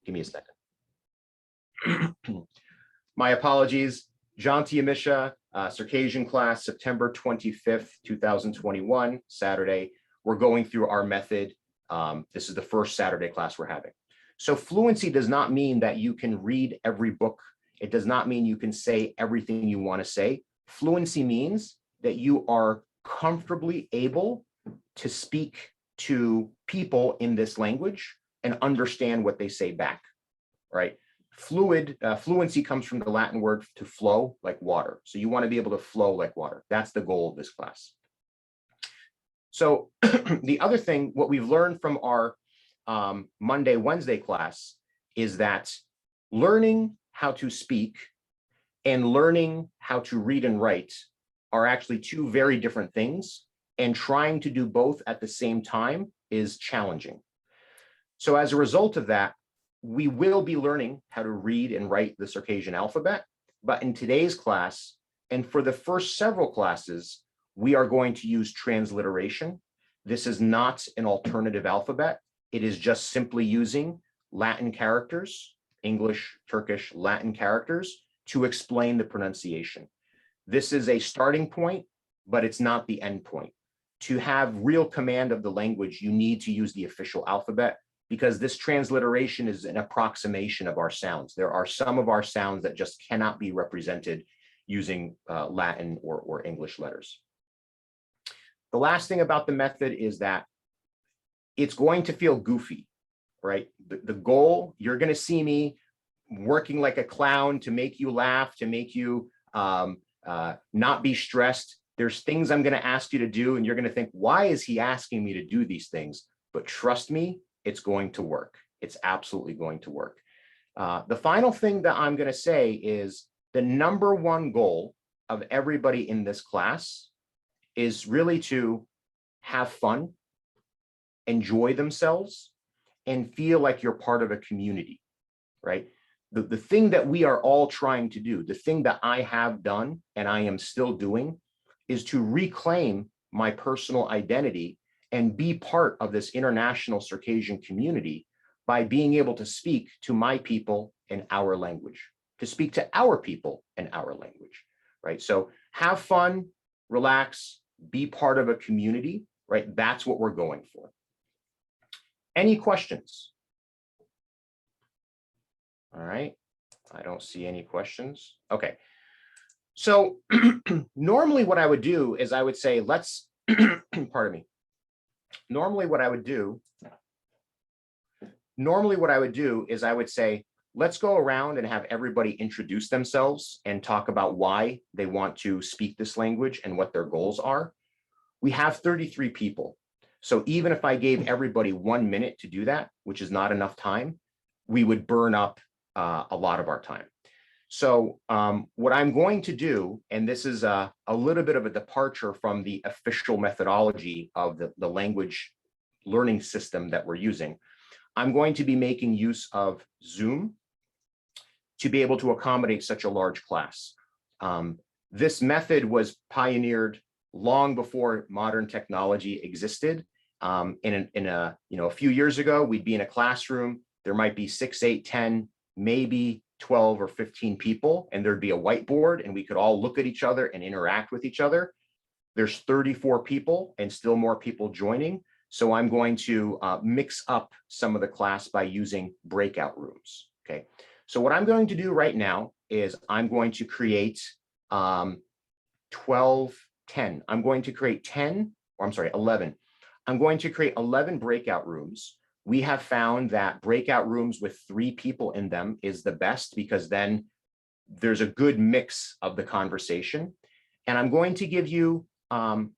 Give me a second. My apologies. Janti Amisha, Circassian class, September 25th, 2021, Saturday. We're going through our method. This is the first Saturday class we're having. So fluency does not mean that you can read every book. It does not mean you can say everything you want to say. Fluency means that you are comfortably able to speak to people in this language and understand what they say back, right? Fluency comes from the Latin word to flow, like water. So you want to be able to flow like water. That's the goal of this class. So the other thing, what we've learned from our Monday, Wednesday class is that learning how to speak and learning how to read and write are actually two very different things, and trying to do both at the same time is challenging. So as a result of that, we will be learning how to read and write the Circassian alphabet, but in today's class, and for the first several classes, we are going to use transliteration. This is not an alternative alphabet. It is just simply using Latin characters, English, Turkish, Latin characters to explain the pronunciation. This is a starting point, but it's not the end point. To have real command of the language, you need to use the official alphabet, because this transliteration is an approximation of our sounds. There are some of our sounds that just cannot be represented using Latin or English letters. The last thing about the method is that it's going to feel goofy, right? The goal, you're going to see me working like a clown to make you laugh, to make you not be stressed. There's things I'm going to ask you to do, and you're going to think, why is he asking me to do these things? But trust me, it's going to work. It's absolutely going to work. The final thing that I'm going to say is the number one goal of everybody in this class is really to have fun, enjoy themselves, and feel like you're part of a community, right? The thing that we are all trying to do, the thing that I have done and I am still doing, is to reclaim my personal identity and be part of this international Circassian community by being able to speak to my people in our language, to speak to our people in our language, right? So have fun, relax, be part of a community, right? That's what we're going for. Any questions? All right, I don't see any questions. Okay, so normally what I would do is I would say, let's, pardon me. Normally what I would do is I would say, let's go around and have everybody introduce themselves and talk about why they want to speak this language and what their goals are. We have 33 people. So even if I gave everybody 1 minute to do that, which is not enough time, we would burn up a lot of our time. So what I'm going to do, and this is a little bit of a departure from the official methodology of the language learning system that we're using, I'm going to be making use of Zoom to be able to accommodate such a large class. This method was pioneered long before modern technology existed. A few years ago, we'd be in a classroom, there might be 6, 8, 10, maybe 12 or 15 people, and there'd be a whiteboard and we could all look at each other and interact with each other. There's 34 people and still more people joining. So I'm going to mix up some of the class by using breakout rooms. Okay. So what I'm going to do right now is I'm going to create 10. I'm going to create 11. I'm going to create 11 breakout rooms. We have found that breakout rooms with 3 people in them is the best, because then there's a good mix of the conversation. And I'm going to give you 4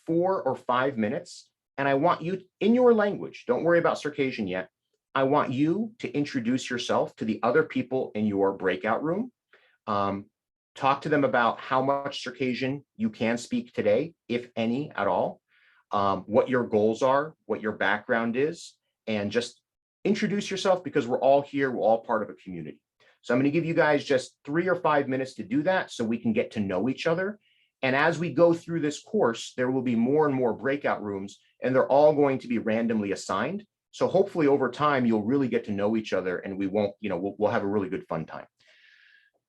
or 5 minutes. And I want you in your language, don't worry about Circassian yet. I want you to introduce yourself to the other people in your breakout room. Talk to them about how much Circassian you can speak today, if any at all, what your goals are, what your background is, and just introduce yourself, because we're all here, we're all part of a community. So I'm going to give you guys just 3 or 5 minutes to do that so we can get to know each other. And as we go through this course, there will be more and more breakout rooms, and they're all going to be randomly assigned. So hopefully over time, you'll really get to know each other and we won't, we'll have a really good fun time.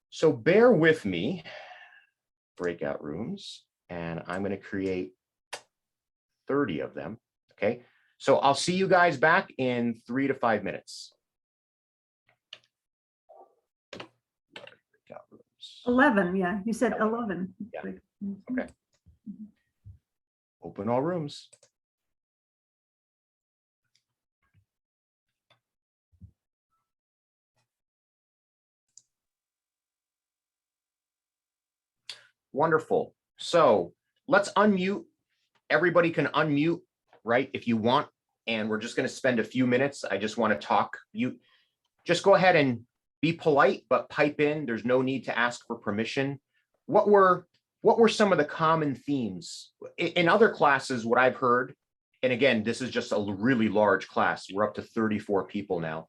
So bear with me, breakout rooms, and I'm going to create 30 of them. Okay. So I'll see you guys back in 3 to 5 minutes. 11, yeah, you said 11. Yeah. Okay. Open all rooms. Wonderful. So let's unmute. Everybody can unmute, right, if you want. And we're just going to spend a few minutes. I just want to talk. You just go ahead and be polite, but pipe in. There's no need to ask for permission. What were some of the common themes in other classes? What I've heard, and again, this is just a really large class. We're up to 34 people now.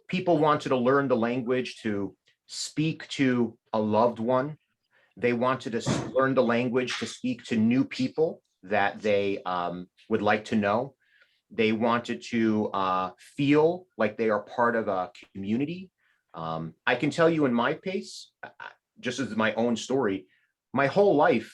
People wanted to learn the language to speak to a loved one. They wanted to learn the language to speak to new people that they would like to know. They wanted to feel like they are part of a community. I can tell you in my case, just as my own story, my whole life,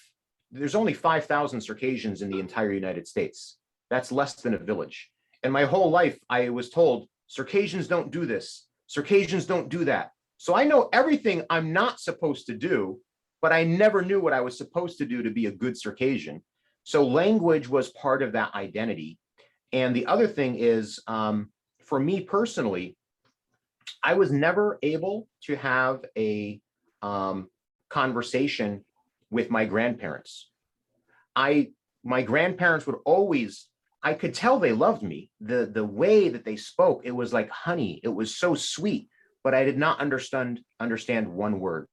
there's only 5,000 Circassians in the entire United States. That's less than a village. And my whole life, I was told, Circassians don't do this. Circassians don't do that. So I know everything I'm not supposed to do, but I never knew what I was supposed to do to be a good Circassian. So language was part of that identity. And the other thing is, for me personally, I was never able to have a conversation with my grandparents. My grandparents would always, I could tell they loved me. The way that they spoke, it was like honey. It was so sweet, but I did not understand one word.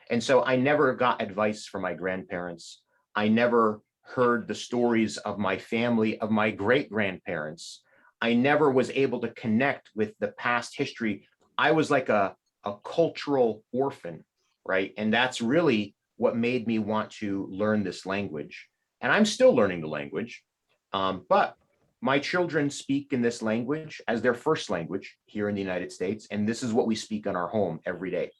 And so I never got advice from my grandparents. I never heard the stories of my family, of my great-grandparents. I never was able to connect with the past history. I was like a cultural orphan, right? And that's really what made me want to learn this language. And I'm still learning the language, but my children speak in this language as their first language here in the United States. And this is what we speak in our home every day.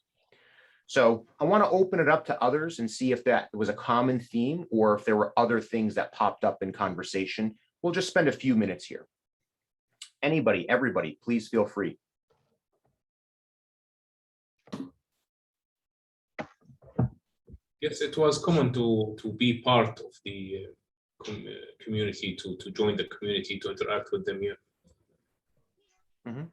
So I want to open it up to others and see if that was a common theme or if there were other things that popped up in conversation. We'll just spend a few minutes here. Anybody, everybody, please feel free. Yes, it was common to be part of the community, to join the community, to interact with them here. Mm-hmm.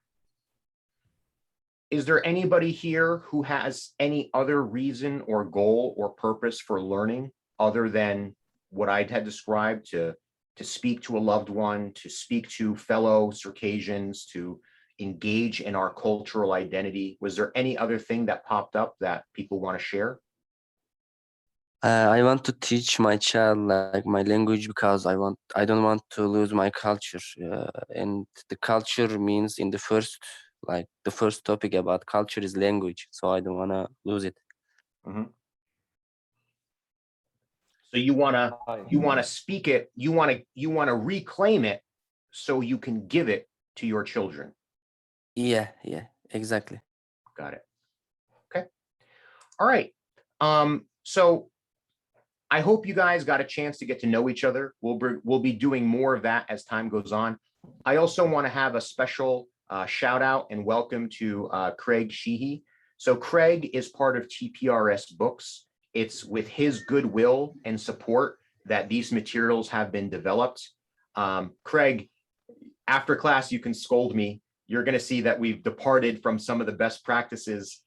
Is there anybody here who has any other reason or goal or purpose for learning other than what I had described, to speak to a loved one, to speak to fellow Circassians, to engage in our cultural identity? Was there any other thing that popped up that people want to share? I want to teach my child like my language because I don't want to lose my culture. And the culture means in the first topic about culture is language. So I don't want to lose it. Mm-hmm. So you want to speak it, you want to reclaim it so you can give it to your children. Yeah, exactly. Got it. Okay. All right. So I hope you guys got a chance to get to know each other. We'll be doing more of that as time goes on. I also want to have a special shout out and welcome to Craig Sheehy. So Craig is part of TPRS Books. It's with his goodwill and support that these materials have been developed. Craig, after class, you can scold me. You're going to see that we've departed from some of the best practices.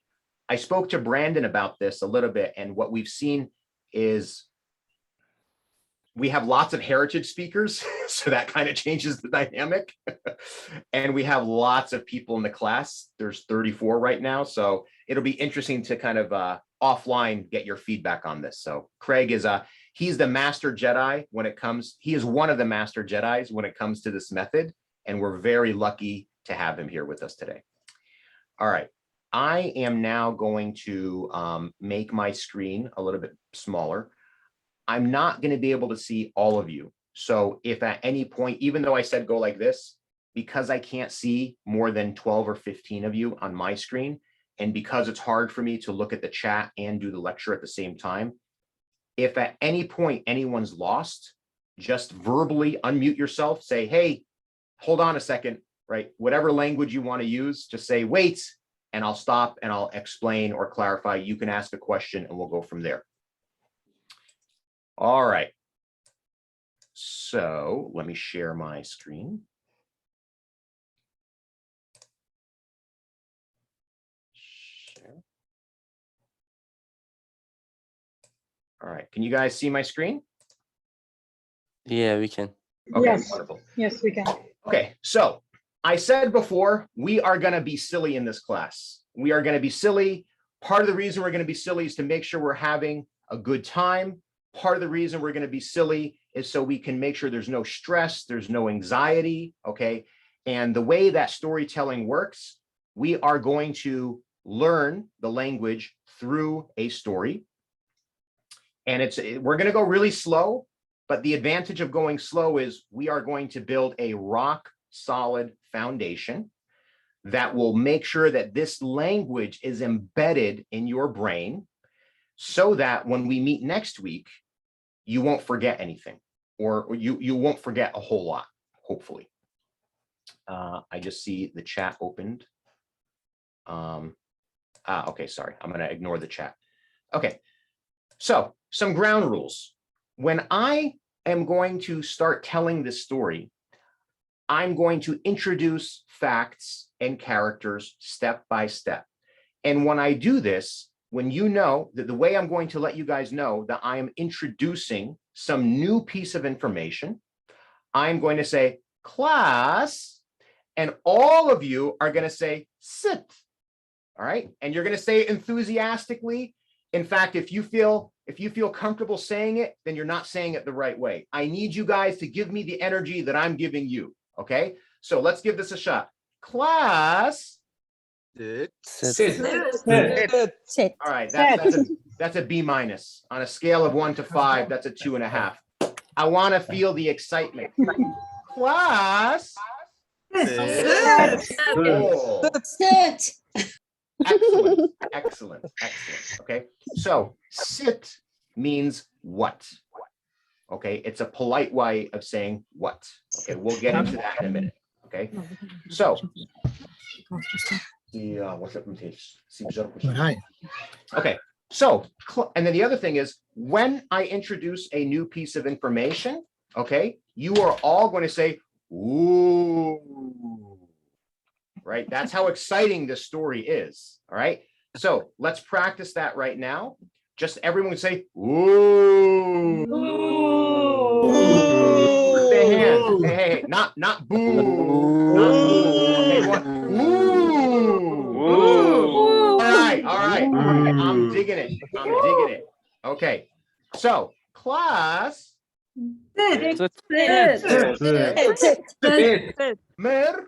I spoke to Brandon about this a little bit, and what we've seen is we have lots of heritage speakers, so that kind of changes the dynamic. And we have lots of people in the class. There's 34 right now, so it'll be interesting to kind of offline get your feedback on this. So Craig is he's the master Jedi when it comes, he is one of the master Jedis when it comes to this method, and we're very lucky to have him here with us today. All right, I am now going to make my screen a little bit smaller. I'm not going to be able to see all of you. So if at any point, even though I said go like this, because I can't see more than 12 or 15 of you on my screen, and because it's hard for me to look at the chat and do the lecture at the same time, if at any point anyone's lost, just verbally unmute yourself, say, hey, hold on a second, right? Whatever language you want to use, just say, wait, and I'll stop and I'll explain or clarify. You can ask a question and we'll go from there. All right. So let me share my screen. Share. All right. Can you guys see my screen? Yeah, we can. Okay, Yes. wonderful. Yes, we can. Okay, so I said before, we are going to be silly in this class. We are going to be silly. Part of the reason we're going to be silly is to make sure we're having a good time. Part of the reason we're going to be silly is so we can make sure there's no stress, there's no anxiety, okay? And the way that storytelling works, we are going to learn the language through a story. And we're going to go really slow, but the advantage of going slow is we are going to build a rock solid foundation that will make sure that this language is embedded in your brain so that when we meet next week, you won't forget anything, or you won't forget a whole lot, hopefully. I just see the chat opened. Okay, sorry, I'm going to ignore the chat. Okay, so some ground rules. When I am going to start telling this story, I'm going to introduce facts and characters step by step. And when I do this, when you know that the way I'm going to let you guys know that I am introducing some new piece of information, I'm going to say, class, and all of you are going to say, sit. All right. And you're going to say it enthusiastically. In fact, if you feel comfortable saying it, then you're not saying it the right way. I need you guys to give me the energy that I'm giving you. Okay. So let's give this a shot. Class. Sit. Sit. Sit. All right. That's a B minus. On a scale of 1 to 5, that's a 2.5. I want to feel the excitement. Class. Oh. Sit. Excellent, excellent, excellent. Okay, so sit means what? Okay, it's a polite way of saying what. Okay, we'll get into that in a minute. Okay, so okay, so and then the other thing is when I introduce a new piece of information, okay, you are all going to say, ooh. Right? That's how exciting this story is. All right. So let's practice that right now. Just everyone say, ooh. With their hands. Hey, not boo. Not boo. Okay, ooh. All right. I'm digging it. Okay. So class. Sit. Mer.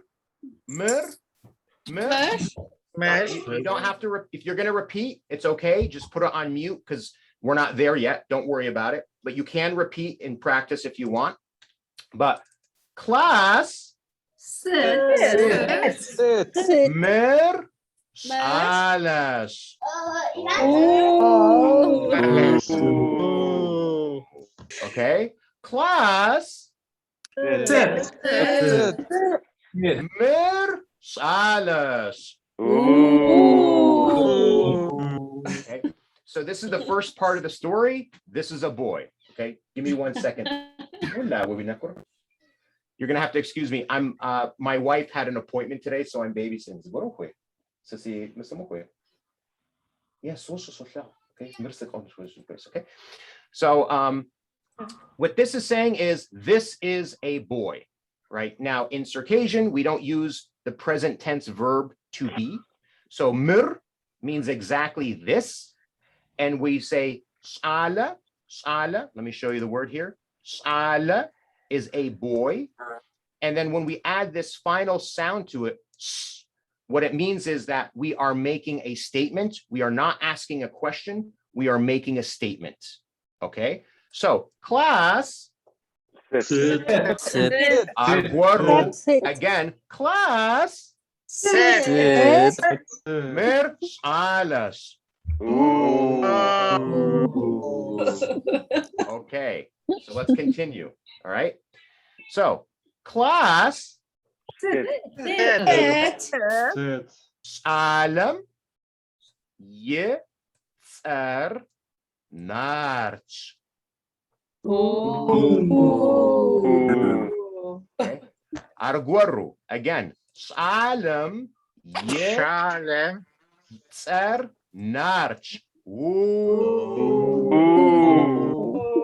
You don't have to, if you're going to repeat, it's okay. Just put it on mute because we're not there yet. Don't worry about it. But you can repeat in practice if you want. But class. Sit. Mer. Salas. Okay. Class. Mer. Salas. Okay, so this is the first part of the story. This is a boy. Okay, give me 1 second. You're gonna have to excuse me. My wife had an appointment today, so I'm babysitting. Yes, okay. So what this is saying is this is a boy. Right now in Circassian, we don't use the present tense verb to be. So mir means exactly this. And we say sala. Let me show you the word here. Sala is a boy. And then when we add this final sound to it, what it means is that we are making a statement. We are not asking a question. We are making a statement. Okay. So class. Sit. Arguarro. Sit. Again, class. Sit. Mir alas. Okay, so let's continue. All right. So, class. Sit. Alam. Yitzer. Narch. Okay. Arguarro. Again. Alam. Yitzer. Narch.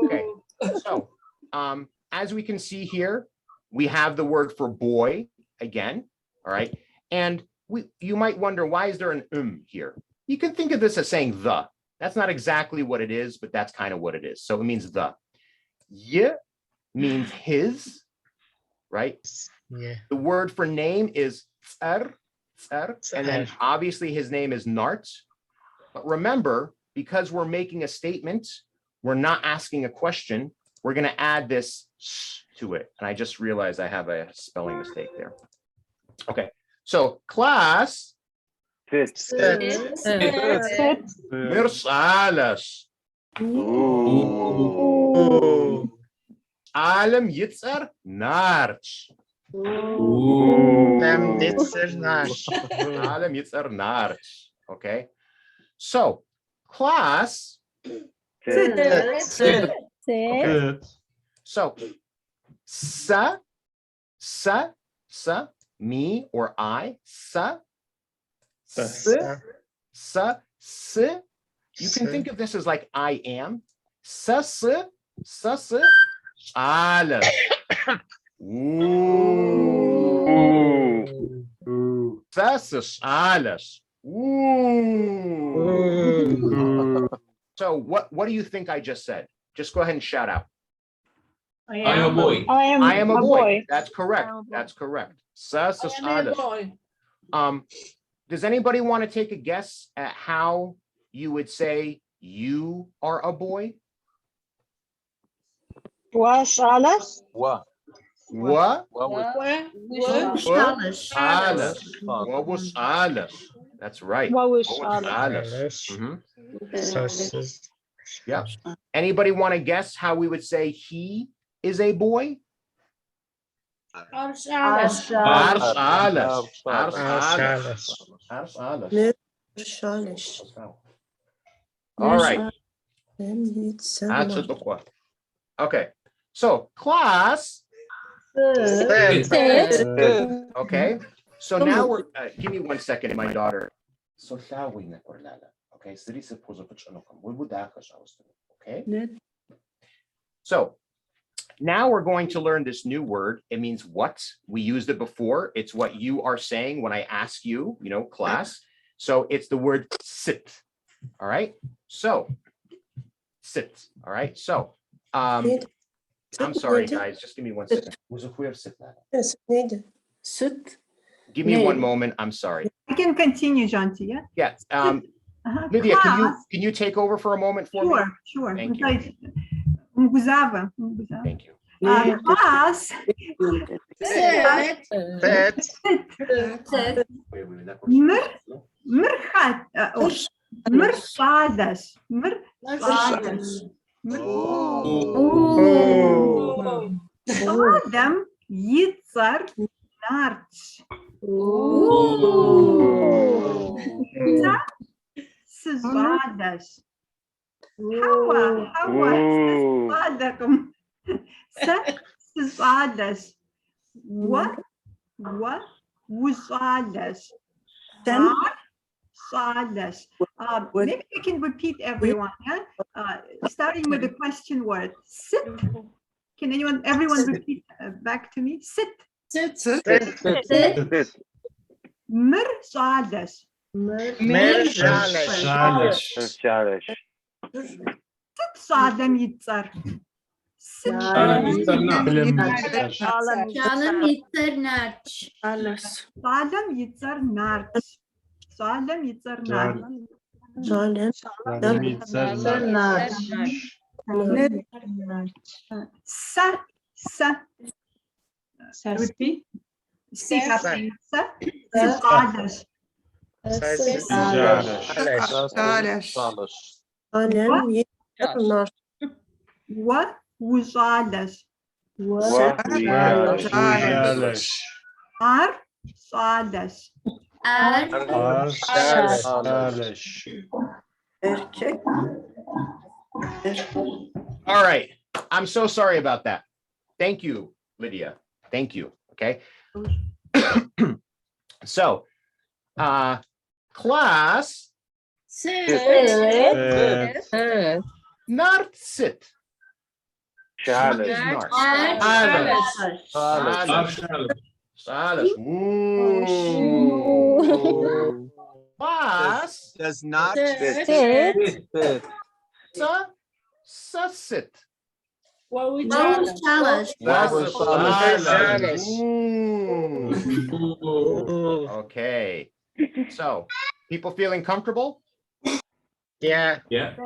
Okay. So, as we can see here, we have the word for boy again. All right. And you might wonder, why is there an here? You can think of this as saying the. That's not exactly what it is, but that's kind of what it is. So it means the. Y means his, right? Yeah. The word for name is tsar, and then obviously his name is Nart. But remember, because we're making a statement, we're not asking a question, we're going to add this to it. And I just realized I have a spelling mistake there. Okay, so class. Mirsalas. Alam Yitzar Narch. Alam Yitzar Narch. Okay. So, class. Sit. So, sa, me or I, sa, you can think of this as like I am. Alas. Alas. So what do you think I just said? Just go ahead and shout out. I am a boy. I am a boy. That's correct. That's correct. Alas. Does anybody want to take a guess at how you would say you are a boy? What? Alas. That's right. Alas. Yeah. Anybody want to guess how we would say he is a boy? Alas. All right. Okay. So class. Okay. So now we're give me 1 second, my daughter. Okay. Okay. So now we're going to learn this new word. It means what. We used it before. It's what you are saying when I ask you, class. So it's the word sit. All right. So sit. All right. So I'm sorry, guys. Just give me 1 second. Give me 1 moment. I'm sorry. I can continue, Janti, yeah? Yeah. Lydia, can you take over for a moment for me? Sure. Thank you. Thank you. Class. Mirsadas. Adam Yitzar Narch. Szadas. Hawa Szadas. What Wusadas. Sadas. Maybe you can repeat everyone, yeah? Starting with the question word. Sit. Can everyone repeat back to me? Sit. Mirsadas. Sit Sadam Yitzar. Alam Yitzar Narch. Sadam Yitzar Narch. Repeat. Speak Ses. up. Sales. Alem yeter What? Uzales. Ar. Sales. erkek. All right. I'm so sorry about that. Thank you, Lydia. Thank you. Okay. So, class, not sit. What is nar? Salas. Ooh. Class, Does not sit. Okay. So, people feeling comfortable? Yeah. Yep.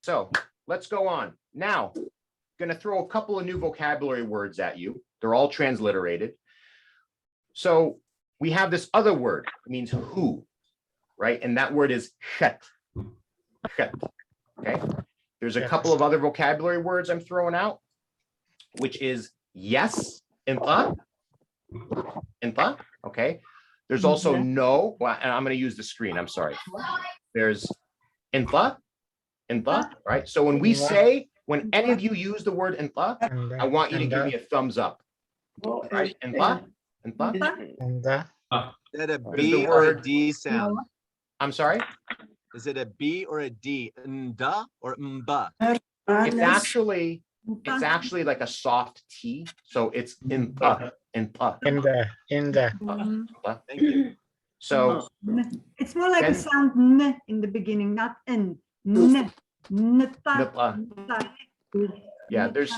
So let's go on. Now, going to throw a couple of new vocabulary words at you. They're all transliterated. So we have this other word. It means who, right? And that word is shet. Shet. Okay. There's a couple of other vocabulary words I'm throwing out, which is yes, inta. Okay. There's also no, well, and I'm going to use the screen. I'm sorry. There's inta, right? So when we say, when any of you use the word inta, I want you to give me a thumbs up. Right? Inta. Is it a There's B the or a word. D sound? I'm sorry. Is it a B or a D? Nda or mba? It's actually like a soft T. So it's inta. Thank you. So It's more like a Then- sound n in the beginning, not n. N. Nta. Yeah, there's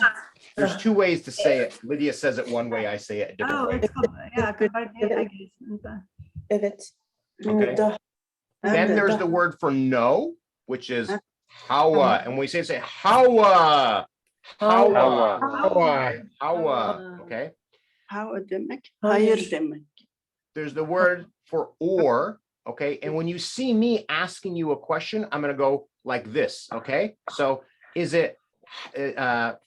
two ways to say it. Lydia says it one way, I say it a different Oh, way. it's yeah, kabarde, I guess. Evet. Okay. Then there's the word for no, which is hawa. And when we say hawa, okay. How demek? Hayır demek. There's the word for or, okay. And when you see me asking you a question, I'm going to go like this, okay. So is it,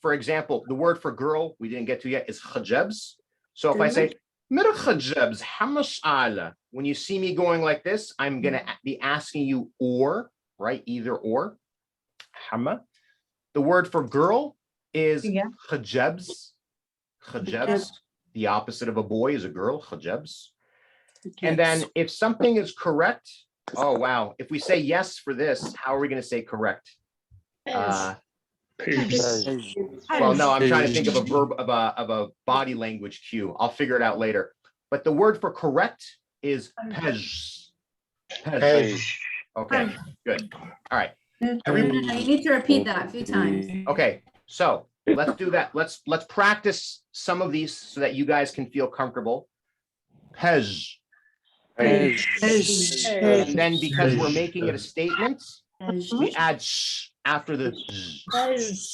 for example, the word for girl we didn't get to yet is hijabs. So if I say, hijabs, hamas'ala, when you see me going like this, I'm going to be asking you or, right? Either or. Hama. The word for girl is hijabs. Hijabs. The opposite of a boy is a girl, hijabs. And then if something is correct, oh, wow. If we say yes for this, how are we going to say correct? Well, no, I'm trying to think of a verb of a body language cue. I'll figure it out later. But the word for correct is pej. Okay, good. All right. Everybody, You need to repeat that a few times. okay, so let's do that. Let's practice some of these so that you guys can feel comfortable. Pej. And then because we're making it a statement, we add sh after the z.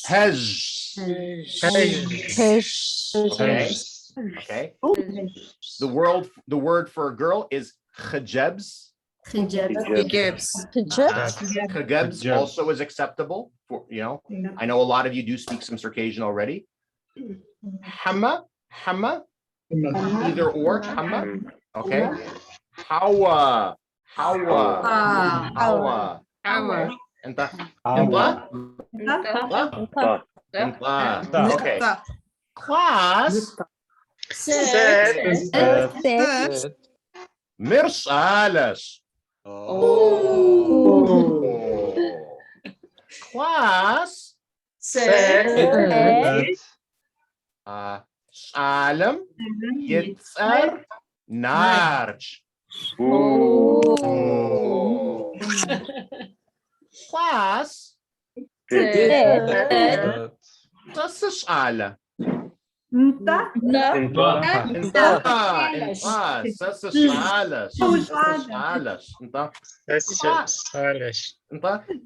Pej. Okay. The word for a girl is hijabs. Hijabs also is acceptable for, I know a lot of you do speak some Circassian already. Hama, either or, hama. Okay. Hawa. And okay. Class. Mirsalas. Class. Salam. Yitzar. Narch. Class. Das ist alle. Nta.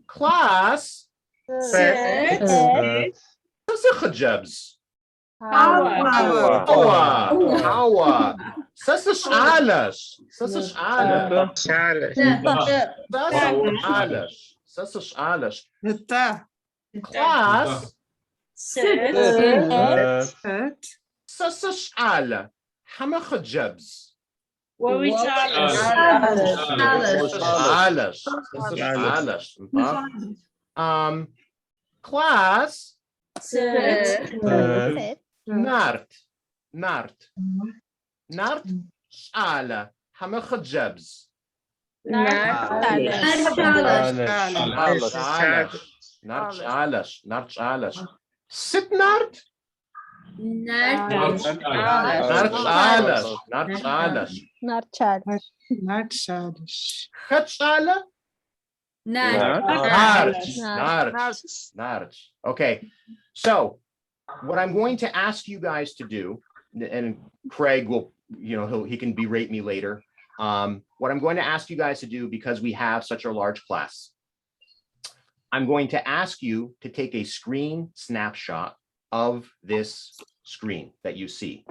Class. سسخجبز Hawa. Hawa سسشعالش سسشعالش class Sit. سسشعال حمخجبز سسشعالش class نارت شعالة حمخجبز نارت شعالش ست نارت نارت شعالش كت شعالة Nart. Okay, so what I'm going to ask you guys to do, and Craig will, he can berate me later. What I'm going to ask you guys to do, because we have such a large class, I'm going to ask you to take a screen snapshot of this screen that you see.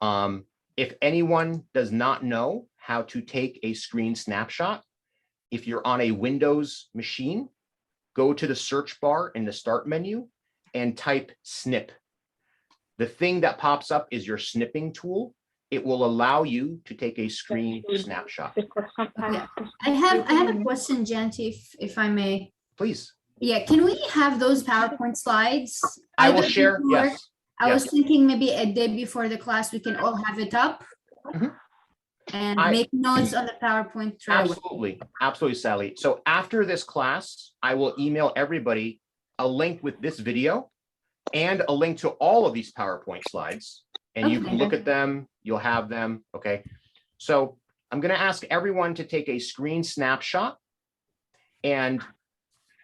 If anyone does not know how to take a screen snapshot, if you're on a Windows machine, go to the search bar in the start menu and type snip. The thing that pops up is your snipping tool. It will allow you to take a screen snapshot. Okay. I have a question, Janti, if I may. Please. Yeah, can we have those PowerPoint slides? I will Either share, before- yes. I was thinking maybe a day before the class, we can all have it up. Mhm. And I- make notes on the PowerPoint. right away. Absolutely, Sally. So after this class, I will email everybody a link with this video and a link to all of these PowerPoint slides. And you can look at them, you'll have them, okay? So I'm gonna ask everyone to take a screen snapshot, and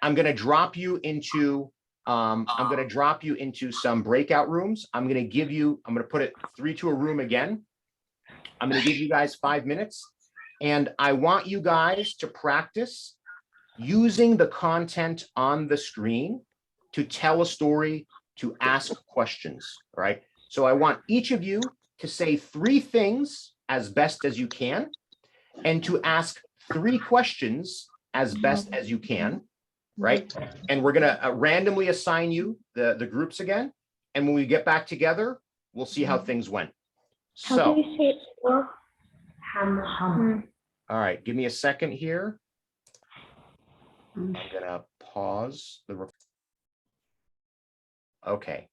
I'm gonna drop you into some breakout rooms. I'm gonna put it 3 to a room again. I'm gonna give you guys 5 minutes, and I want you guys to practice using the content on the screen to tell a story, to ask questions, all right? So I want each of you to say 3 things as best as you can, and to ask 3 questions as best as you can, right? And we're gonna randomly assign you the groups again, and when we get back together, we'll see how things went. So, all right, give me a second here. I'm gonna pause the. Okay.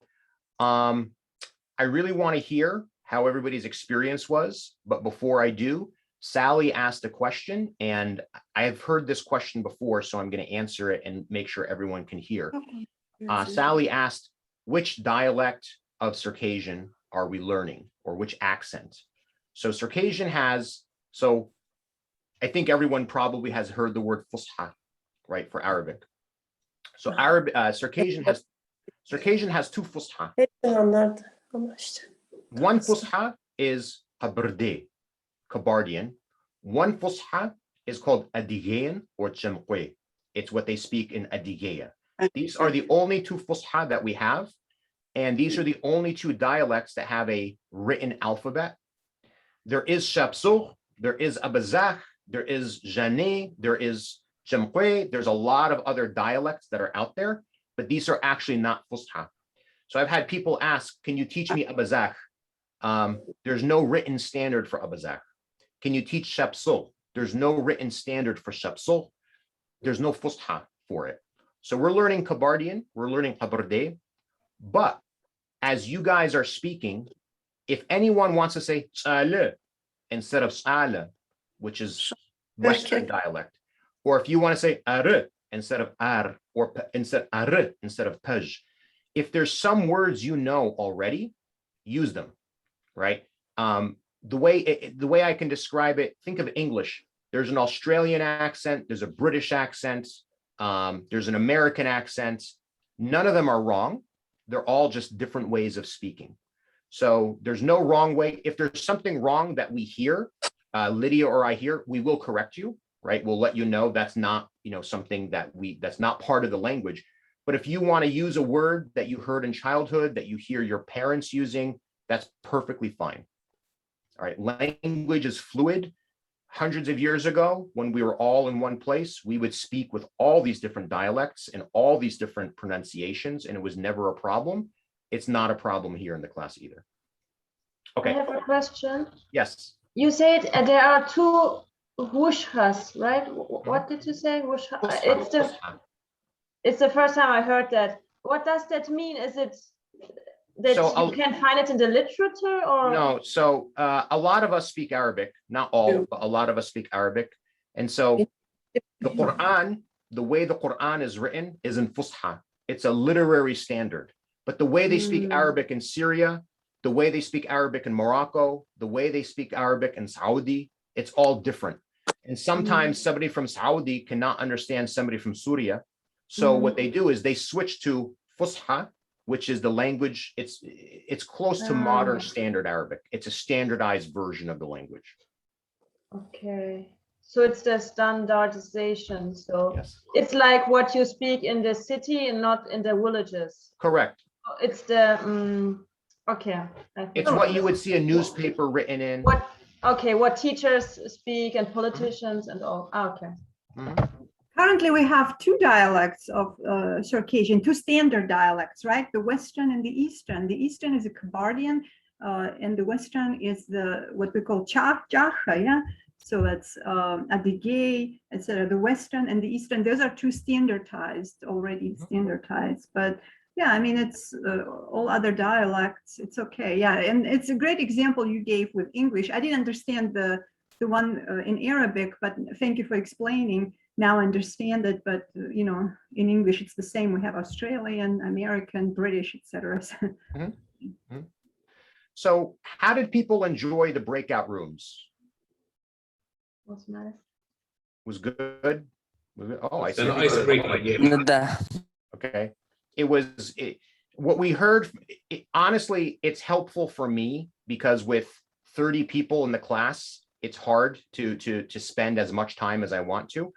I really want to hear how everybody's experience was, but before I do, Sally asked a question, and I have heard this question before, so I'm going to answer it and make sure everyone can hear. Sally asked, which dialect of Circassian are we learning, or which accent? So Circassian has, so I think everyone probably has heard the word Fusha, right, for Arabic. So Circassian has 2 Fusha. One Fusha is Kabardian. One Fusha is called Adigean or Chemkwe. It's what they speak in Adigeya. These are the only 2 Fusha that we have. And these are the only 2 dialects that have a written alphabet. There is Shapsuh, there is Abazakh, there is Jane, there is Chemkwe. There's a lot of other dialects that are out there, but these are actually not Fusha. So I've had people ask, can you teach me Abazakh? There's no written standard for Abazakh. Can you teach Shapsuh? There's no written standard for Shapsuh. There's no Fusha for it. So we're learning Kabardian, we're learning Kabarde, but as you guys are speaking, if anyone wants to say Tsale instead of Tsale, which is Western dialect, or if you want to say Are instead of Ar, or instead of Pej, if there's some words you know already, use them, right? The way I can describe it, think of English. There's an Australian accent, there's a British accent, there's an American accent. None of them are wrong. They're all just different ways of speaking. So there's no wrong way. If there's something wrong that we hear, Lydia or I hear, we will correct you, right? We'll let you know that's not, something that's not part of the language. But if you want to use a word that you heard in childhood, that you hear your parents using, that's perfectly fine. All right, language is fluid. Hundreds of years ago, when we were all in one place, we would speak with all these different dialects and all these different pronunciations, and it was never a problem. It's not a problem here in the class either. I Okay, have a question. yes. You said there are two wushas, right? What did you say? Wusha? It's the first time I heard that. What does that mean? Is it that So you can find it in the literature, or No, so a lot of us speak Arabic, not all, but a lot of us speak Arabic. And so the Quran, the way the Quran is written is in Fusha. It's a literary standard. But the way they speak Arabic in Syria, the way they speak Arabic in Morocco, the way they speak Arabic in Saudi, it's all different. And sometimes somebody from Saudi cannot understand somebody from Syria. So what they do is they switch to Fusha, which is the language, it's close to modern standard Arabic. It's a standardized version of the language. okay? So it's the standardization. So Yes, it's like what you speak in the city and not in the villages. correct. It's the okay. I think It's what you would see a newspaper written in. what teachers speak and politicians and all. Okay. Currently, we have two dialects of Circassian, two standard dialects, right? The Western and the Eastern. The Eastern is a Kabardian, and the Western is what we call Jacha, yeah? So it's Adigay, etc. The Western and the Eastern, those are two standardized, already standardized. But yeah, I mean, it's all other dialects, it's okay. Yeah, and it's a great example you gave with English. I didn't understand the one in Arabic, but thank you for explaining. Now I understand it, but you know, in English it's the same. We have Australian, American, British, etc. So how did people enjoy the breakout rooms? What's the matter? Was good? Oh, I It's see. an icebreaker, yeah. Okay. What we heard, honestly, it's helpful for me because with 30 people in the class, it's hard to spend as much time as I want to.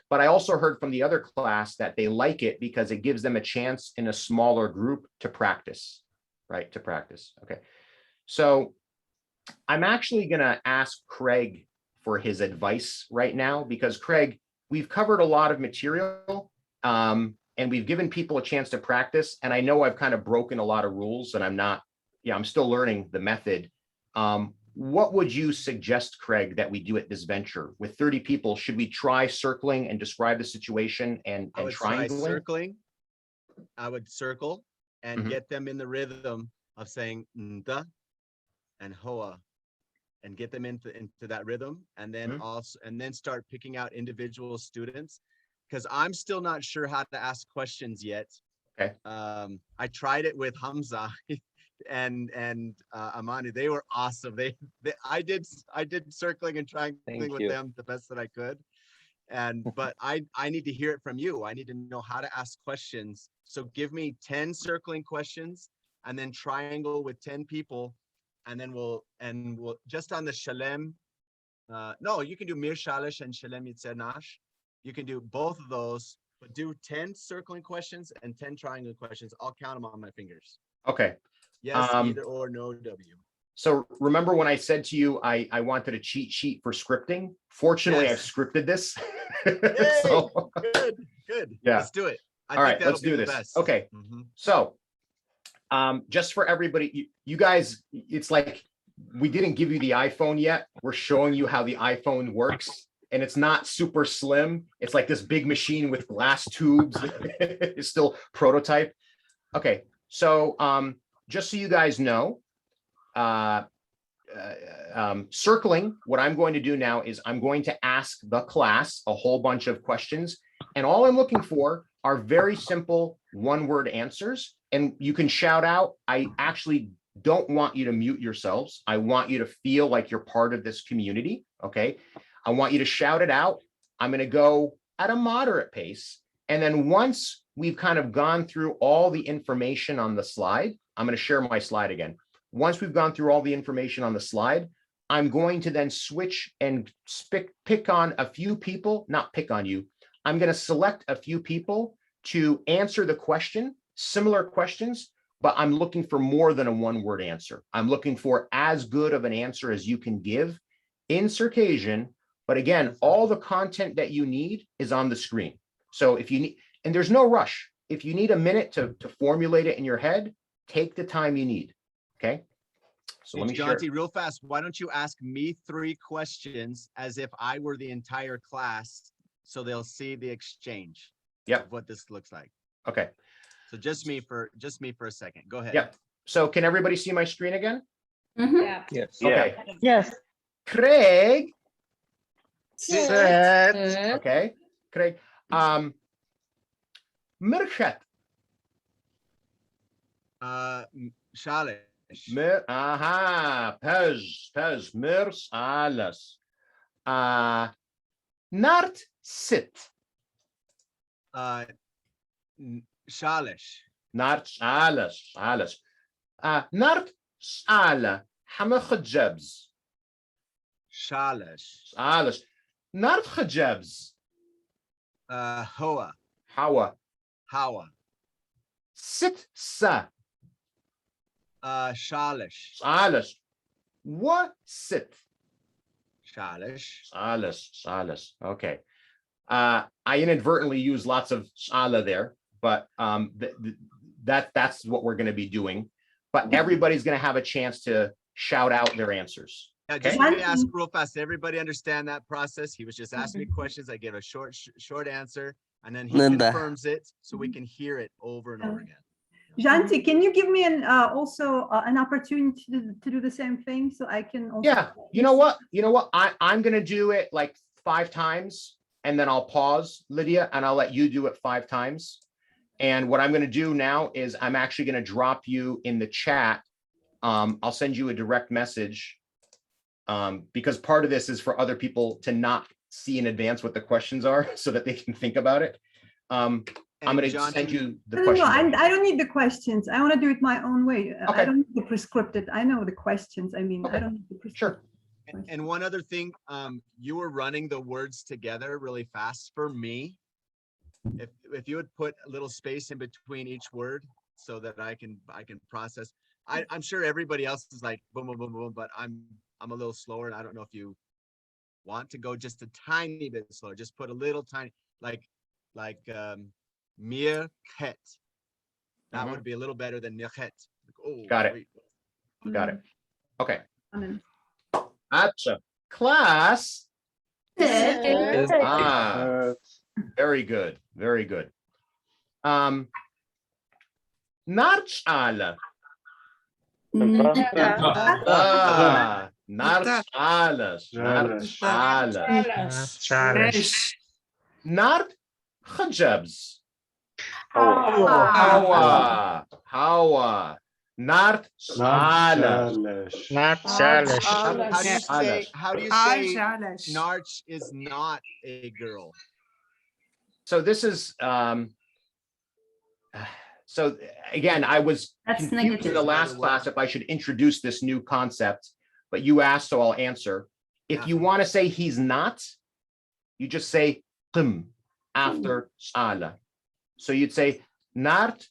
But I also heard from the other class that they like it because it gives them a chance in a smaller group to practice, right? To practice. Okay. So I'm actually going to ask Craig for his advice right now, because Craig, we've covered a lot of material and we've given people a chance to practice. And I know I've kind of broken a lot of rules and I'm still learning the method. What would you suggest, Craig, that we do at this venture with 30 people? Should we try circling and describe the situation and Try triangling? circling. I would circle and get them in the rhythm of saying nda and hoa, and get them into that rhythm, and then then start picking out individual students, because I'm still not sure how to ask questions yet. Okay. I tried it with Hamza and Amani. They were awesome. I did circling and triangling with them the best that I could. But I need to hear it from you. I need to know how to ask questions. So give me 10 circling questions and then triangle with 10 people. And then we'll just on the shalem. No, you can do mir shalish and shalem yitzenash. You can do both of those, but do 10 circling questions and 10 triangle questions. I'll count them on my fingers. Okay. Yes, either or, no W. So remember when I said to you, I wanted a cheat sheet for scripting? Fortunately, Yes. I've scripted this. Yay! So, Good. Yeah. Let's do it. all right, let's do this. Best. Okay. So just for everybody, you guys, it's like we didn't give you the iPhone yet. We're showing you how the iPhone works. And it's not super slim. It's like this big machine with glass tubes. It's still prototype. Okay, so just so you guys know, circling, what I'm going to do now is I'm going to ask the class a whole bunch of questions. And all I'm looking for are very simple one-word answers. And you can shout out. I actually don't want you to mute yourselves. I want you to feel like you're part of this community, okay? I want you to shout it out. I'm going to go at a moderate pace. And then once we've kind of gone through all the information on the slide, I'm going to share my slide again. Once we've gone through all the information on the slide, I'm going to then switch and pick on a few people, not pick on you. I'm going to select a few people to answer the question, similar questions, but I'm looking for more than a one-word answer. I'm looking for as good of an answer as you can give in Circassian. But again, all the content that you need is on the screen. So if you need, and there's no rush. If you need a minute to formulate it in your head, take the time you need. Okay. So let me share. Jonty, real fast, why don't you ask me 3 questions as if I were the entire class, so they'll see the exchange of what this looks like. Okay. So just me for a second. Go ahead. Yep. So can everybody see my screen again? Mhm. Yes. Okay. Yes. Craig. Set. Okay. Craig. Mirchat. Shalish. Pez, mirs, alas. Nart sit. Shalish. Nart alas. Nart ala. Hama khajabs. Shalish. Alas. Nart khajabs. Hoa. Hawa. Hawa. Sit sa. Shalish. Alas. What sit? Shalish. Salas. Okay. I inadvertently used lots of sala there, but that's what we're going to be doing. But everybody's going to have a chance to shout out their answers. Yeah, just Okay. let me ask real fast. Everybody understand that process? He was just asking me questions. I give a short answer, and then he confirms it so we can hear it over and over again. Janti, can you give me also an opportunity to do the same thing so I can also? Yeah. You know what? I'm going to do it like 5 times, and then I'll pause, Lydia, and I'll let you do it 5 times. And what I'm going to do now is I'm actually going to drop you in the chat. I'll send you a direct message because part of this is for other people to not see in advance what the questions are so that they can think about it. I'm going to send you the question. No, I don't need the questions. I want to do it my own way. Okay. I don't need the prescripted. I know the questions. I mean, I don't need the prescripted. Sure. And one other thing, you were running the words together really fast for me. If you would put a little space in between each word so that I can process. I'm sure everybody else is like boom, boom, boom, boom, but I'm a little slower, and I don't know if you want to go just a tiny bit slower. Just put a little tiny, like mir het. That would be a little better than mirchet. Oh, Got it. Got it. Okay. Amen. Acha. Class. Very good. Very good. Narchala. Narchalas. Nart khajabs. Hawa. Nart alas. How do you say Narch is not a girl? So this is so again, I was That's confused in negative. the last class if I should introduce this new concept, but you asked, so I'll answer. If you want to say he's not, you just say qim after ala. So you'd say nart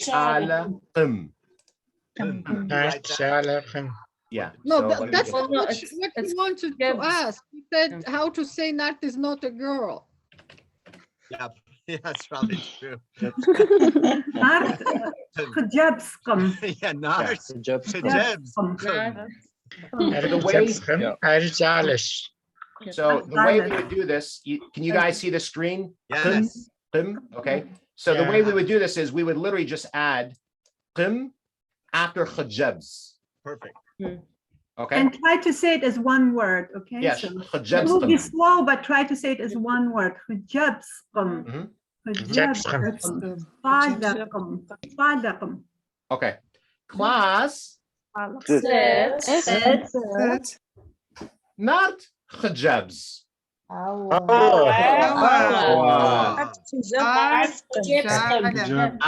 ala qim. Yeah. No, so that's let me what just- you wanted to ask. You said how to say Nart is not a girl. Yeah, that's probably true. Nart khajabskum. Yeah, Narch. So the way we would do this, can you guys see the screen? Yes. Qim? Okay. So the way we would do this is we would literally just add qim after khajabs. Perfect. Okay. And try to say it as one word, okay? Yes. So Khajabs it will be qim. slow, but try to say it as one word. Khajabskum. Khajabskum. Fadakum. Okay. Class. Not khajabs.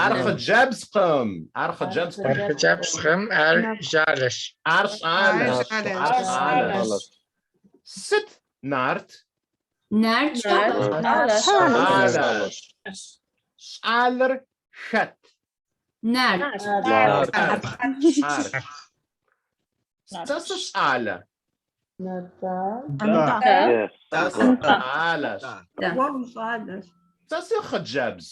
Arkhajabskum. Arkhajabskum. Arsh. Sit nart. Nercha. Alas. S'aler chet. Nar. Sas s'ala. Anta. S'alas. Wow, صعدة. Sas khajabs.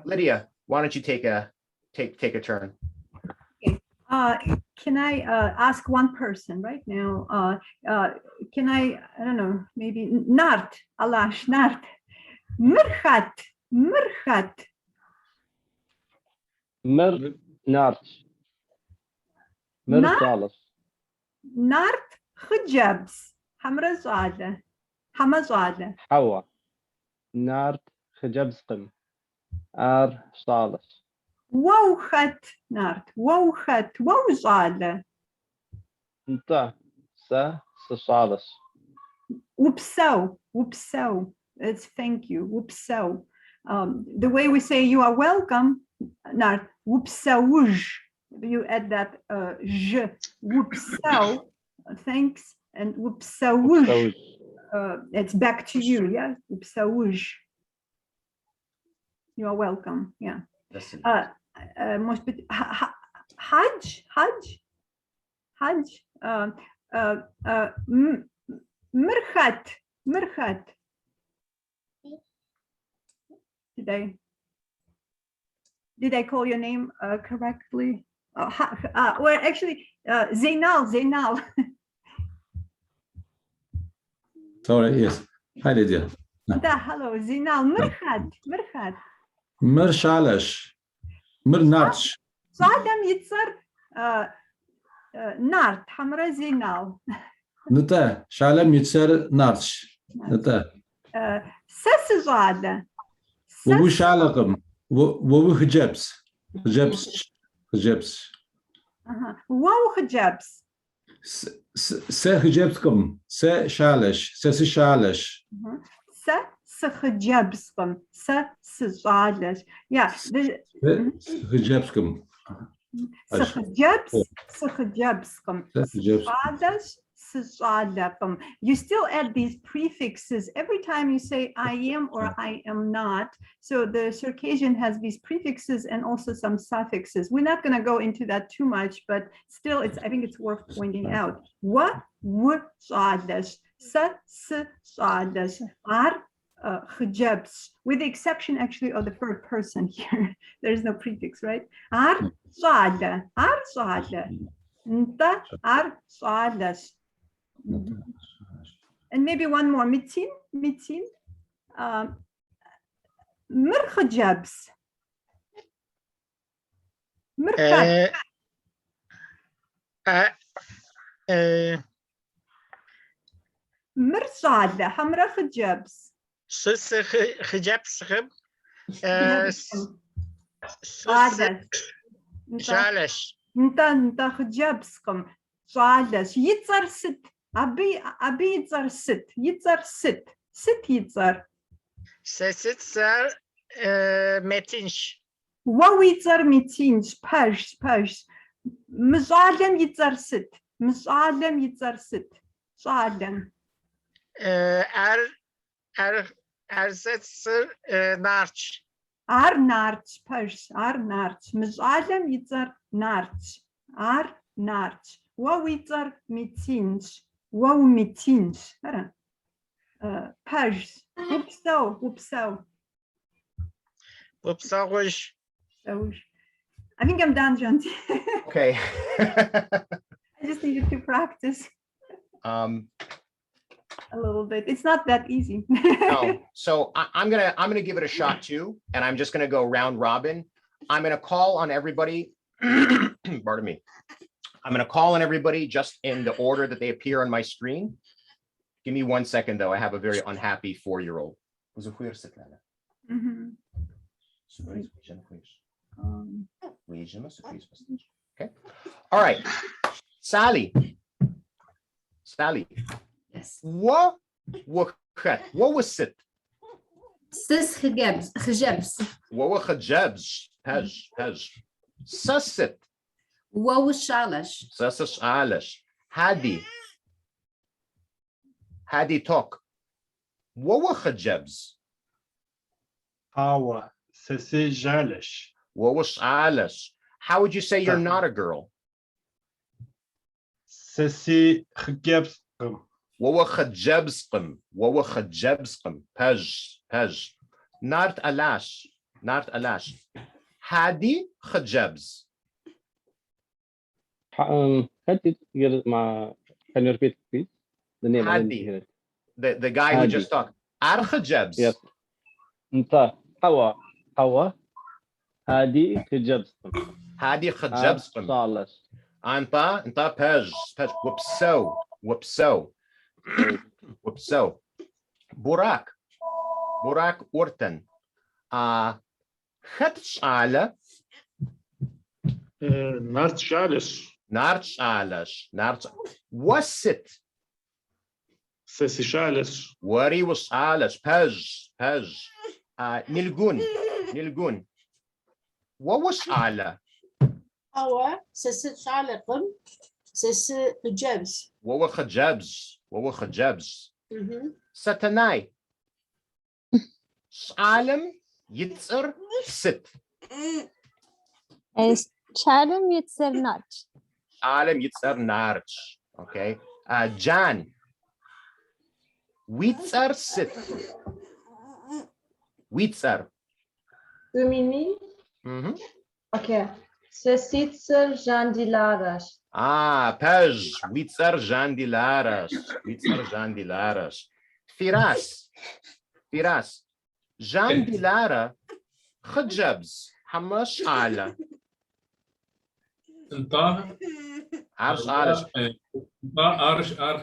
Lydia, why don't you take a turn? Can I ask one person right now? Can I don't know, maybe Nart, Alash, Nart. Mirchat, Mirchat. نارت Nart Khajabs. Hamra Zada. Hamazada. حوا نارت خجبسقم صالح Wowchat Nart. Wowchat. Wowzada. انت صالح Upso. Upso. It's thank you. Upso. The way we say you are welcome, Nart. Upsauj. You add that j. Upso. Thanks. And upsauj. It's back to you. Yeah. Upsauj. You are welcome. Yeah. Hajj. Mirchat. Mirchat. Did I call your name correctly? Well, actually, Zainal. Sorry, yes. Hi, Lydia. Hello, Zainal. Mirchat. Mir Shalash. Mir Narch. Sadam Yitzar Nart. Hamra Zainal. Nata. Shalem Yitzer Narch. Nata. Sasizada. Wabu Shalakam. Wabu Hijabs. Hijabs. Wow hijabs. Se Hijabskum. Se Shalash. Se Shalash. Se hijabskum. Se sizadash. Yeah. Hijabskum. You still add these prefixes every time you say I am or I am not. So the Circassian has these prefixes and also some suffixes. We're not going to go into that too much, but still, I think it's worth pointing out. Wa, w, sadash, sa, sadash, ar, hijabs, with the exception actually of the third person here. There's no prefix, right? Ar, sada, nta, ar, sadash. And maybe one more, mitin, mirhijabs. Mirhat. Mirsada, hamra hijabs. خجبسخم شالش انت خجبسكم صادش يتزر ست ابي يتزر ست يتزر ستزر متنش واو يتزر متينش باش مزعلم يتزر ست صادم ارزتسر نارچ نارچ باش نارچ مزعلم يتزر نارچ نارچ واو يتزر متينش واو متينش باش وبساوش I think I'm done, John. Okay. I just needed to practice a little bit. It's not that easy. No. So I'm gonna give it a shot too, and I'm just gonna go round robin. I'm gonna call on everybody. Pardon me. I'm gonna call on everybody just in the order that they appear on my screen. Give me 1 second, though. I have a very unhappy 4-year-old. Mhm. Okay. All right. Sally. Yes. What was it? Sis hijabs. What were hijabs? Has. Sussit. واو الشالش. سس عالش. هادي توك. وهو خجبز. هوا سسي جالش. وهو عالش. How would you say you're not a girl? سسي خجبسقم. وهو خجبسقم. وهو خجبسقم. بج. نارت ألاش. هادي خجبز. Can you repeat, please? The name. I didn't Hadi. hear it. The guy who Hadi. just talked. Ar خجبز. Yes. أنت هوا هادي خجبسقم. هادي خجبسقم. صالش. أنت بج. وبسو. براك أورتن. خدش على. نارت جالش. وست. سسي جالش. وري وصالش. بج. نلقون. ووش على. هوا سسي شالقم سسي خجبس. وهو خجبز. ستناي. عالم يتسر ست. شالم يتسر ناتش. عالم يتسر نارش. Okay. جان. ويتسر ست. ويتسر. Domini? Okay. Sesitzer Jandilaras. بج. ويتسر جانديلارش. فراس. جانديلارا خجبز. حماش على. انت عرش.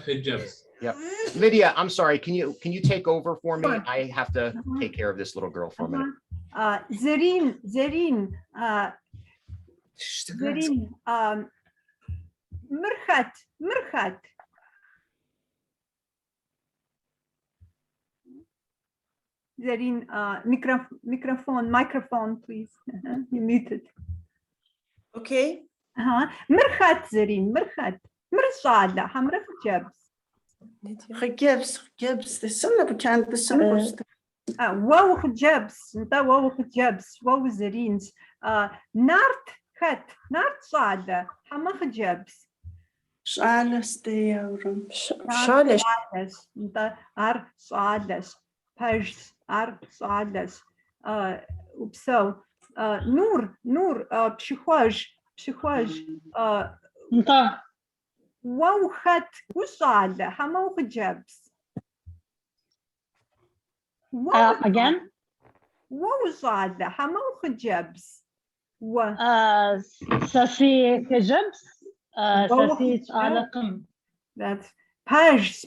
خجبز. Yep. Lydia, I'm sorry. Can you take over for me? I have to take care of this little girl for a minute. زرين مرخت. زرين microphone please. You muted. Okay. مرخت زرين مرصادة حمرة خجبز. خجبس استنى بكان بس واو خجبس. انت واو خجبس. واو زرينز. نارت صادة حما خجبس. شالس دي يورم. شالش. انت ار صادس. بجس ار صادس. وبسو. نور بشخواج. انت واو خت وصادة حما وخجبس. again واو صادة حما وخجبس. سسي خجبس سسي شالقم. That's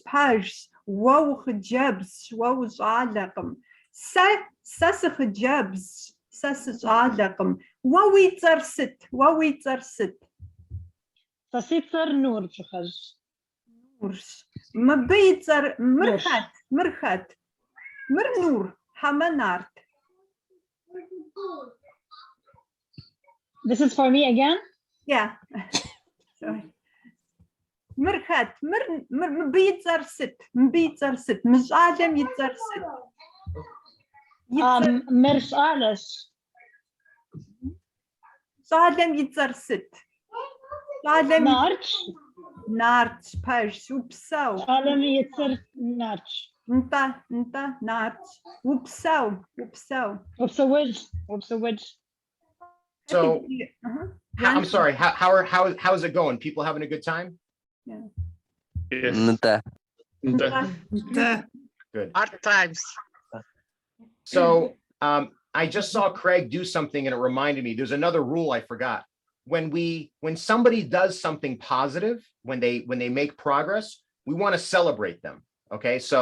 page. واو خجبس. واو صادقم. سس خجبس. سس صادقم. واو يتر ست. سسيتر نور بشخج. مبيتر مرخت. مرنور حما نارت. This is for me again? Yeah. Sorry. مرخت. مبيتر ست. مش آدم يتر ست. مرشالش. آدم يتر ست. نارتش باش وبساو. آدم يتر نارتش. انت نارتش وبساو. وبسوج. So, I'm sorry. How is it going? People having a good time? Yeah. Yes. Good. Hard times. So, I just saw Craig do something and it reminded me, there's another rule I forgot. When somebody does something positive, when they make progress, we want to celebrate them. Okay. So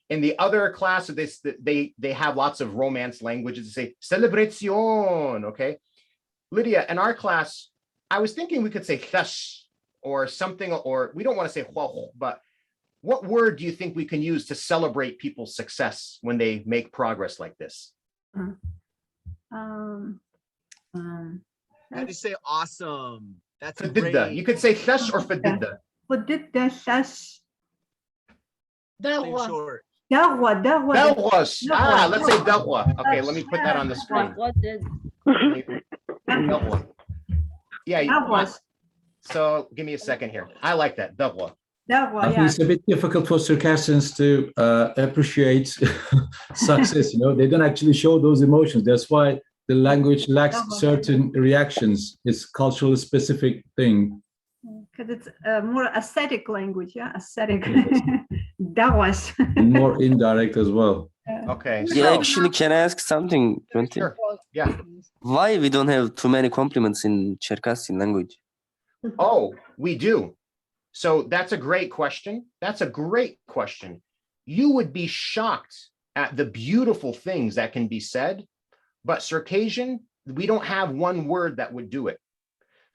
in the other class of this, they have lots of Romance languages to say celebration. Okay. Lydia, in our class, I was thinking we could say thesh or something, or we don't want to say huahu, but what word do you think we can use to celebrate people's success when they make progress like this? How do you say awesome? That's Fadidda. great. You could say shash or fadidda. فددة شاش Same short. دغوة Delwas. Let's say delwa. Okay, let me put that on the screen. Delwa. Yeah. دغوة So give me a second here. I like that. Delwa. دغوة I think yeah. it's a bit difficult for Circassians to appreciate success. You know, they don't actually show those emotions. That's why the language lacks certain reactions. It's culturally specific thing. Because it's a more aesthetic language, yeah, aesthetic. دغوة And more indirect as well. Okay. Yeah, So, actually, can I ask something, Twenty? sure. Yeah. Why we don't have too many compliments in Circassian language? Oh, we do. So that's a great question. That's a great question. You would be shocked at the beautiful things that can be said, but Circassian, we don't have one word that would do it.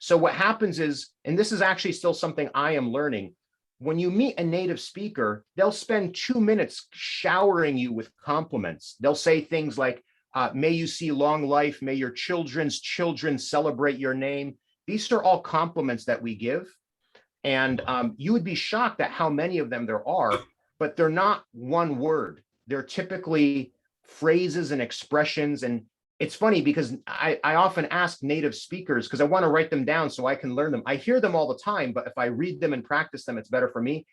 So what happens is, and this is actually still something I am learning, when you meet a native speaker, they'll spend 2 minutes showering you with compliments. They'll say things like, may you see long life, may your children's children celebrate your name. These are all compliments that we give. And you would be shocked at how many of them there are, but they're not one word. They're typically phrases and expressions. And it's funny because I often ask native speakers because I want to write them down so I can learn them. I hear them all the time, but if I read them and practice them, it's better for me.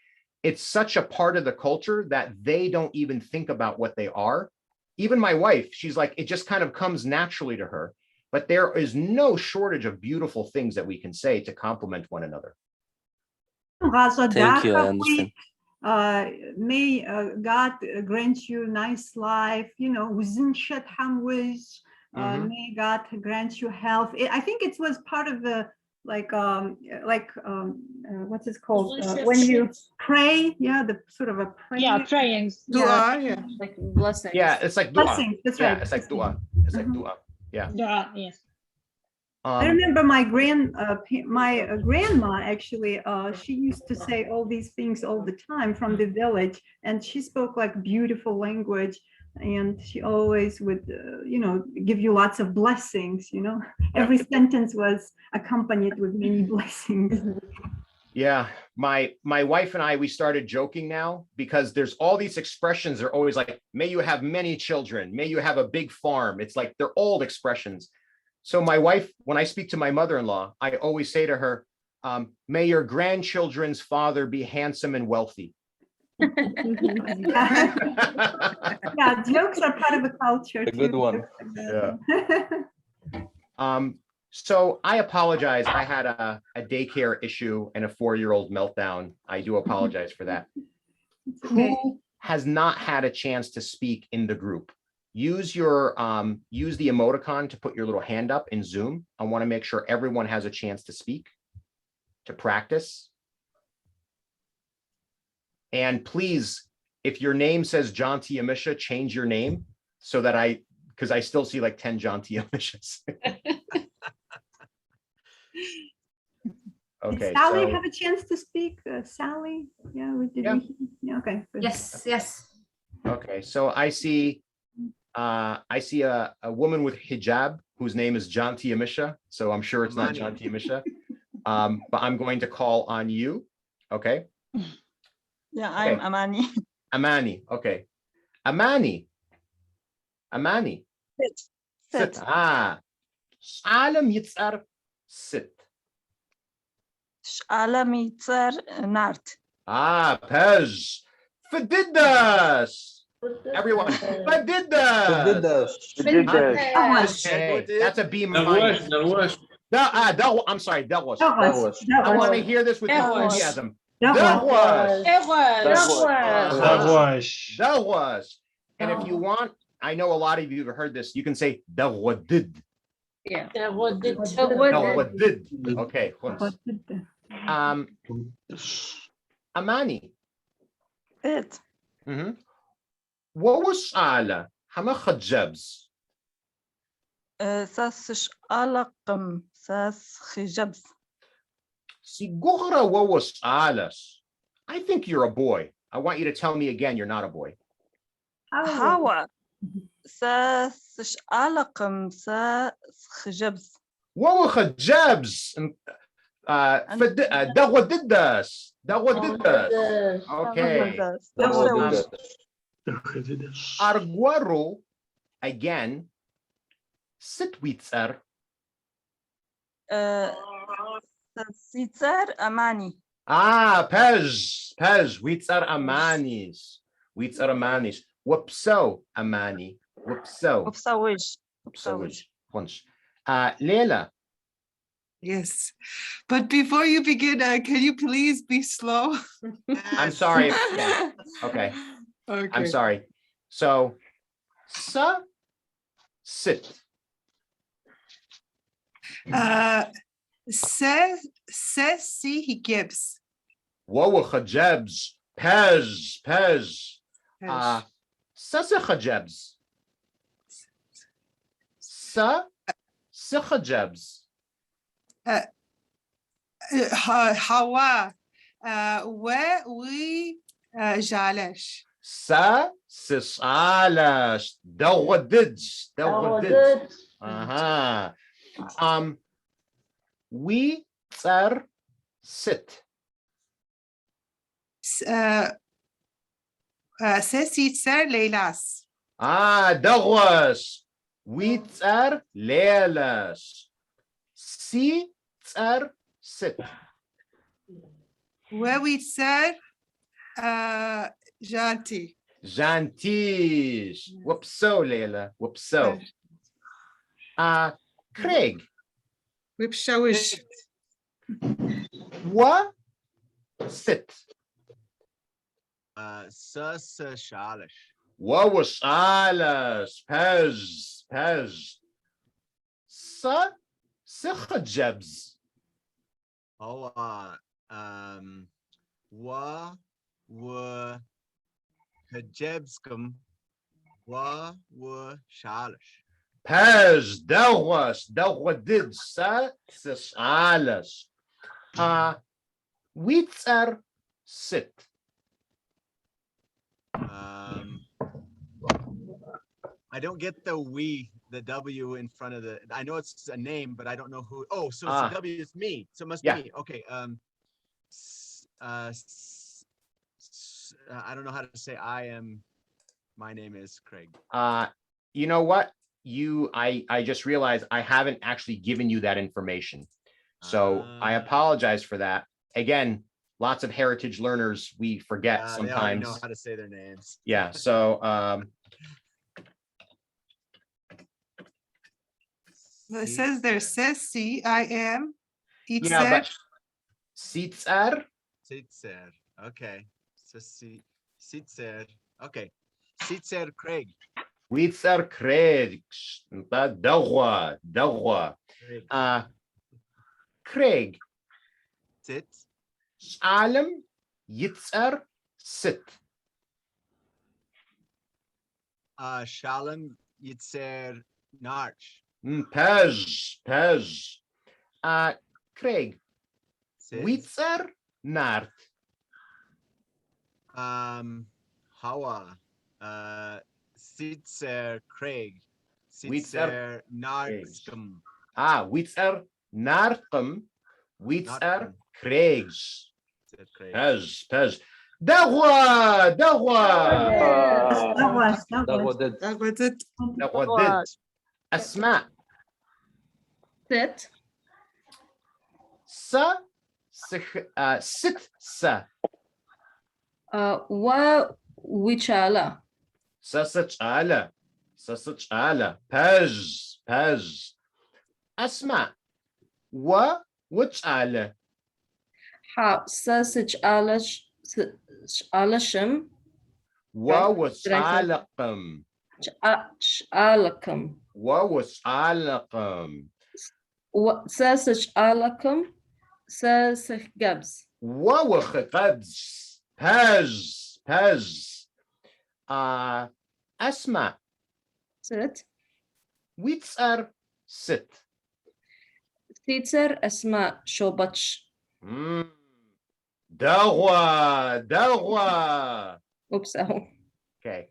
It's such a part of the culture that they don't even think about what they are. Even my wife, she's like, it just kind of comes naturally to her. But there is no shortage of beautiful things that we can say to compliment one another. Thank you, I understand. May God grant you nice life, you know, may God grant you health. I think it was part of the what's it called when you pray, yeah, the sort of a prayer. Yeah, praying. Yeah. Like blessings. Yeah, it's like dua. Blessings, that's Yeah, right. it's like dua. It's like dua. Yeah. Yes. I remember my grandma actually, she used to say all these things all the time from the village, and she spoke like beautiful language, and she always would, you know, give you lots of blessings, you know. Every sentence was accompanied with many blessings. Yeah, my wife and I, we started joking now because there's all these expressions. They're always like, may you have many children, may you have a big farm. It's like they're old expressions. So my wife, when I speak to my mother-in-law, I always say to her, may your grandchildren's father be handsome and wealthy. Yeah, jokes are part of the culture. A good one. Yeah. So I apologize. I had a daycare issue and a 4-year-old meltdown. I do apologize for that. Who has not had a chance to speak in the group? Use your use the emoticon to put your little hand up in Zoom. I want to make sure everyone has a chance to speak, to practice. And please, if your name says John T. Amisha, change your name so that because I still see like 10 John T. Amishas. Okay. Did Sally so, have a chance to speak? Sally? Yeah, we did. Yeah. Yeah, okay. Good. Yes. okay. So I see a woman with hijab whose name is John T. Amisha. So I'm sure it's not John T. Amisha. But I'm going to call on you. Okay. Yeah, I'm Amani. Amani. Okay. Amani. Sit. Alam yitzar sit. Alam yitzar nart. Pej. Fadidas. Everyone. Fadidas. Okay. That's a B minus. I'm sorry. That was. I want to hear this with enthusiasm. That was. And if you want, I know a lot of you have heard this. You can say did. Yeah. Did. Okay. Amani. It. What was ala? Hama khajabs. Sas alaqam. Sas khijabs. Sigura what was alas? I think you're a boy. I want you to tell me again you're not a boy. Hawa. Sas alaqam. Sas khijabs. What were khajabs? دغوددس okay. Arguaro again. Sitwitzer. سيتسر أماني. Pej, Witzer Amanis. Witzer Amanis. Wupso Amani. Wupso. وبسويش. Punch. Leila. Yes, but before you begin, can you please be slow? I'm sorry. Yeah. Okay. Okay. I'm sorry. So, sit. Si he gives. Wowa Khajebs. Pej. Sasa Khajebs. Khajebs. Hawa. We jalesh. Sisalash. Dawadids. Aha. We tsar sit. Sesitser Leilas. Dagwas. We tsar leilas. Si tsar sit. Wewitser Janti. Jantish. Whoopso, Leila. Whoopso. Craig. Wipshawish. Wa sit. Shalish. Wa was alas. Pez. Sikhajebs. Wa hajebskum. Wa shalish. Pez, dawad sis alas. Witzer sit. I don't get the the W in front of the, I know it's a name, but I don't know who. Oh, so it's a W, it's me. So it must be me. Okay. I don't know how to say my name is Craig. You know what? I just realized I haven't actually given you that information. So I apologize for that. Again, lots of heritage learners, we forget sometimes. They know how to say their names. Yeah, so it says there, says C-I-M. Yeah, but Sitzer. Okay. So Sitzer. Okay. Sitzer Craig. Witzer Craig. Dagwa. Craig. Sit. Alem Yitzer sit. Shalom Yitzer Narch. Pez. Craig. Witzer Nart. Hawa. Sitzer Craig. Sitzer Nartskum. Witzer Nartkum. Witzer Craigs. Pez. Dagwa. Asma. Sit. Sit. Wa wichala. Sasachala. Pez. Asma. Wa wichala. Ha sasach alashim. Wa wasalakum. Alakum. Wa wasalakum. Sasach alakum. Sasach gabs. Wa wakhqabs. Pez. Asma. Sit. Witzer sit. Sitzer asma shobach. Dagwa. Oops. Okay.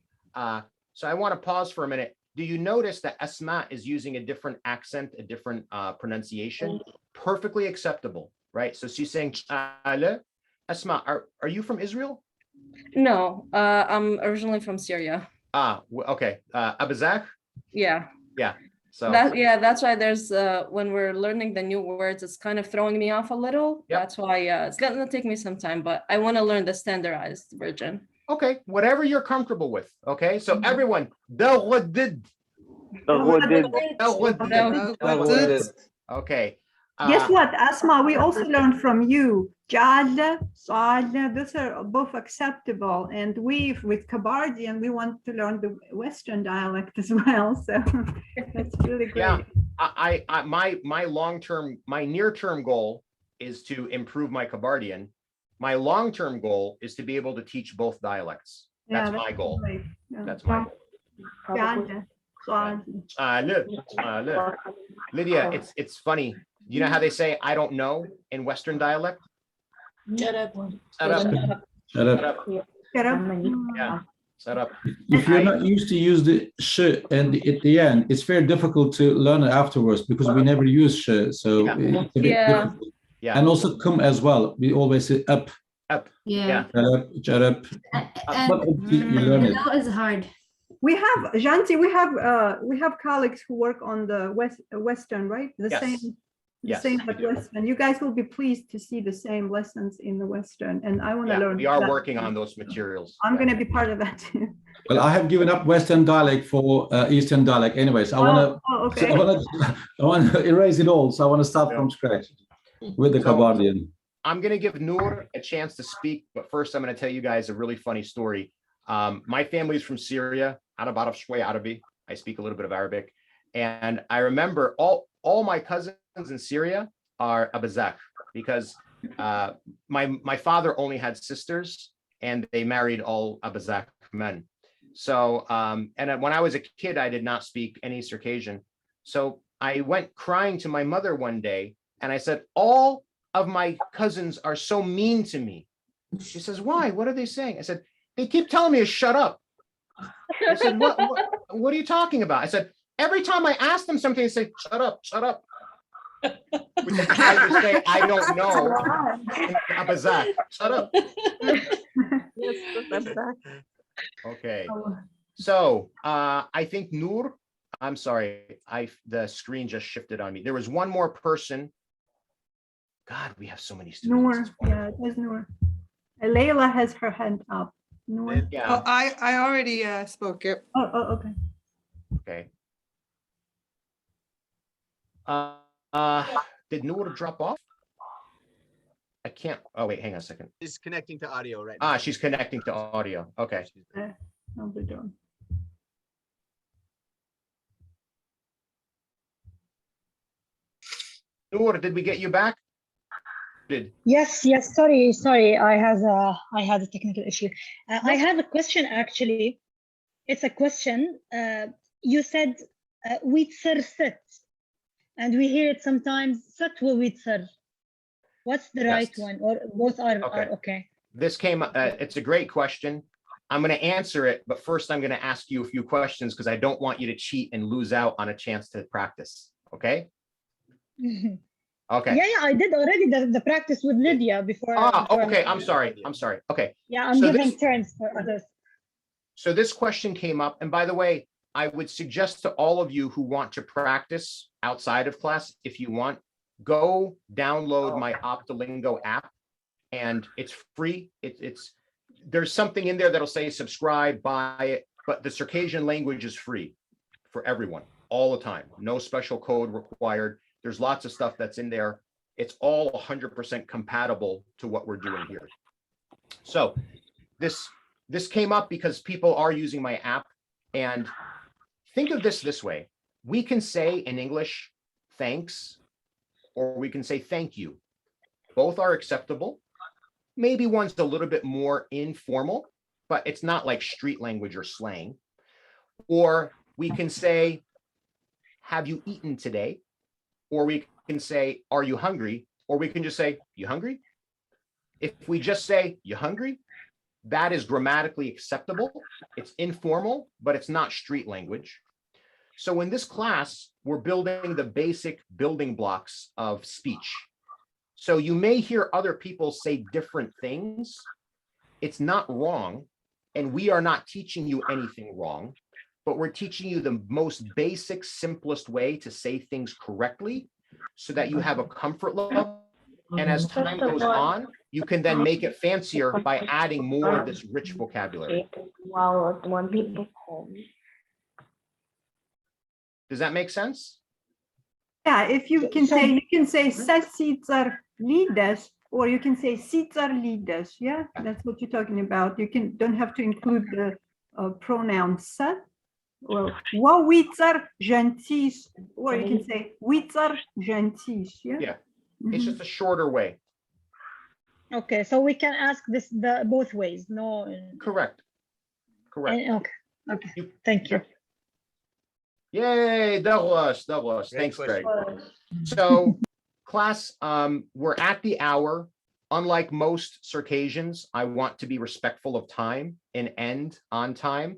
So I want to pause for a minute. Do you notice that Asma is using a different accent, a different pronunciation? Perfectly acceptable. right? So she's saying Chale. Asma, are you from Israel? No, I'm originally from Syria. Okay. Abazak? Yeah. Yeah. So That's why there's when we're learning the new words, it's kind of throwing me off a little. Yep. That's why it's gonna take me some time, but I want to learn the standardized version. okay, whatever you're comfortable with. Okay, so everyone, okay. Guess what, Asma? We also learned from you. Jala, Sala, those are both acceptable. And we, with Kabardian, we want to learn the Western dialect as well. So that's really great. Yeah, my long-term, my near-term goal is to improve my Kabardian. My long-term goal is to be able to teach both dialects. That's my goal. Great. Yeah. That's my goal. Lydia, it's funny. You know how they say "I don't know" in Western dialect? Shut up. Shut up. Shut up. Yeah. Shut up. If you're not used to use the sh and at the end, it's very difficult to learn it afterwards because we never use sh. So it's a bit difficult. Yeah. And also come as well. We always say up. Up. Yeah. Shut up. But you learn it. That is hard. We have Janti, we have colleagues who work on the Western, right? The same but Western. You guys will be pleased to see the same lessons in the Western, and I want to learn. We are working on those materials. I'm going to be part of that too. Well, I have given up Western dialect for Eastern dialect. Anyways, I want to erase it all. So I want to start from scratch with the Kabardian. I'm going to give Noor a chance to speak, but first I'm going to tell you guys a really funny story. My family is from Syria. I speak a little bit of Arabic, and I remember all my cousins in Syria are Abazak because my father only had sisters, and they married all Abazak men. So and when I was a kid, I did not speak any Circassian. So I went crying to my mother one day, and I said, "All of my cousins are so mean to me." She says, "Why? What are they saying?" I said, "They keep telling me to shut up." I said, what are you talking about? I said, every time I ask them something, they say, "Shut up, shut up." Which is how you say, "I don't know." Abazak, shut up. Okay. So I think Noor, I'm sorry, the screen just shifted on me. There was one more person. God, we have so many students. Noor, yeah, it was Noor. Layla has her hand up. Noor. Oh, I already spoke it. Oh, okay. Okay. Did Noor drop off? I can't. Oh wait, hang on a second. She's connecting to audio right now. She's connecting to audio. Okay. I'll be done. Noor, did we get you back? Yes, sorry, I had a technical issue. I have a question actually. It's a question. You said witser set, and we hear it sometimes satwa witser. What's the right one, or both are okay? This came, it's a great question. I'm going to answer it, but first I'm going to ask you a few questions because I don't want you to cheat and lose out on a chance to practice. Okay? Okay. Yeah, I did already the practice with Lydia before. Okay. I'm sorry. Okay. Yeah, I'm giving turns for others. So this question came up, and by the way, I would suggest to all of you who want to practice outside of class, if you want, go download my Optolingo app, and it's free. There's something in there that'll say subscribe, buy it, but the Circassian language is free for everyone all the time. No special code required. There's lots of stuff that's in there. It's all 100% compatible to what we're doing here. So this came up because people are using my app, and think of this way. We can say in English, thanks, or we can say thank you. Both are acceptable. Maybe one's a little bit more informal, but it's not like street language or slang. Or we can say, have you eaten today? Or we can say, are you hungry? Or we can just say, you hungry? If we just say, you hungry? That is grammatically acceptable. It's informal, but it's not street language. So in this class, we're building the basic building blocks of speech. So you may hear other people say different things. It's not wrong. And we are not teaching you anything wrong, but we're teaching you the most basic, simplest way to say things correctly so that you have a comfort level. And as time goes on, you can then make it fancier by adding more of this rich vocabulary. Does that make sense? Yeah, if you can say sasitsar leaders, or you can say sitsar leaders. Yeah, that's what you're talking about. You don't have to include the pronoun sa. Well, witsar gentis, or you can say witsar gentis. Yeah. Yeah. It's just a shorter way. Okay, so we can ask this both ways. No. Correct. Correct. Okay. Thank you. Yay, Douglas. Thanks, Greg. So, class, we're at the hour. Unlike most Circassians, I want to be respectful of time and end on time.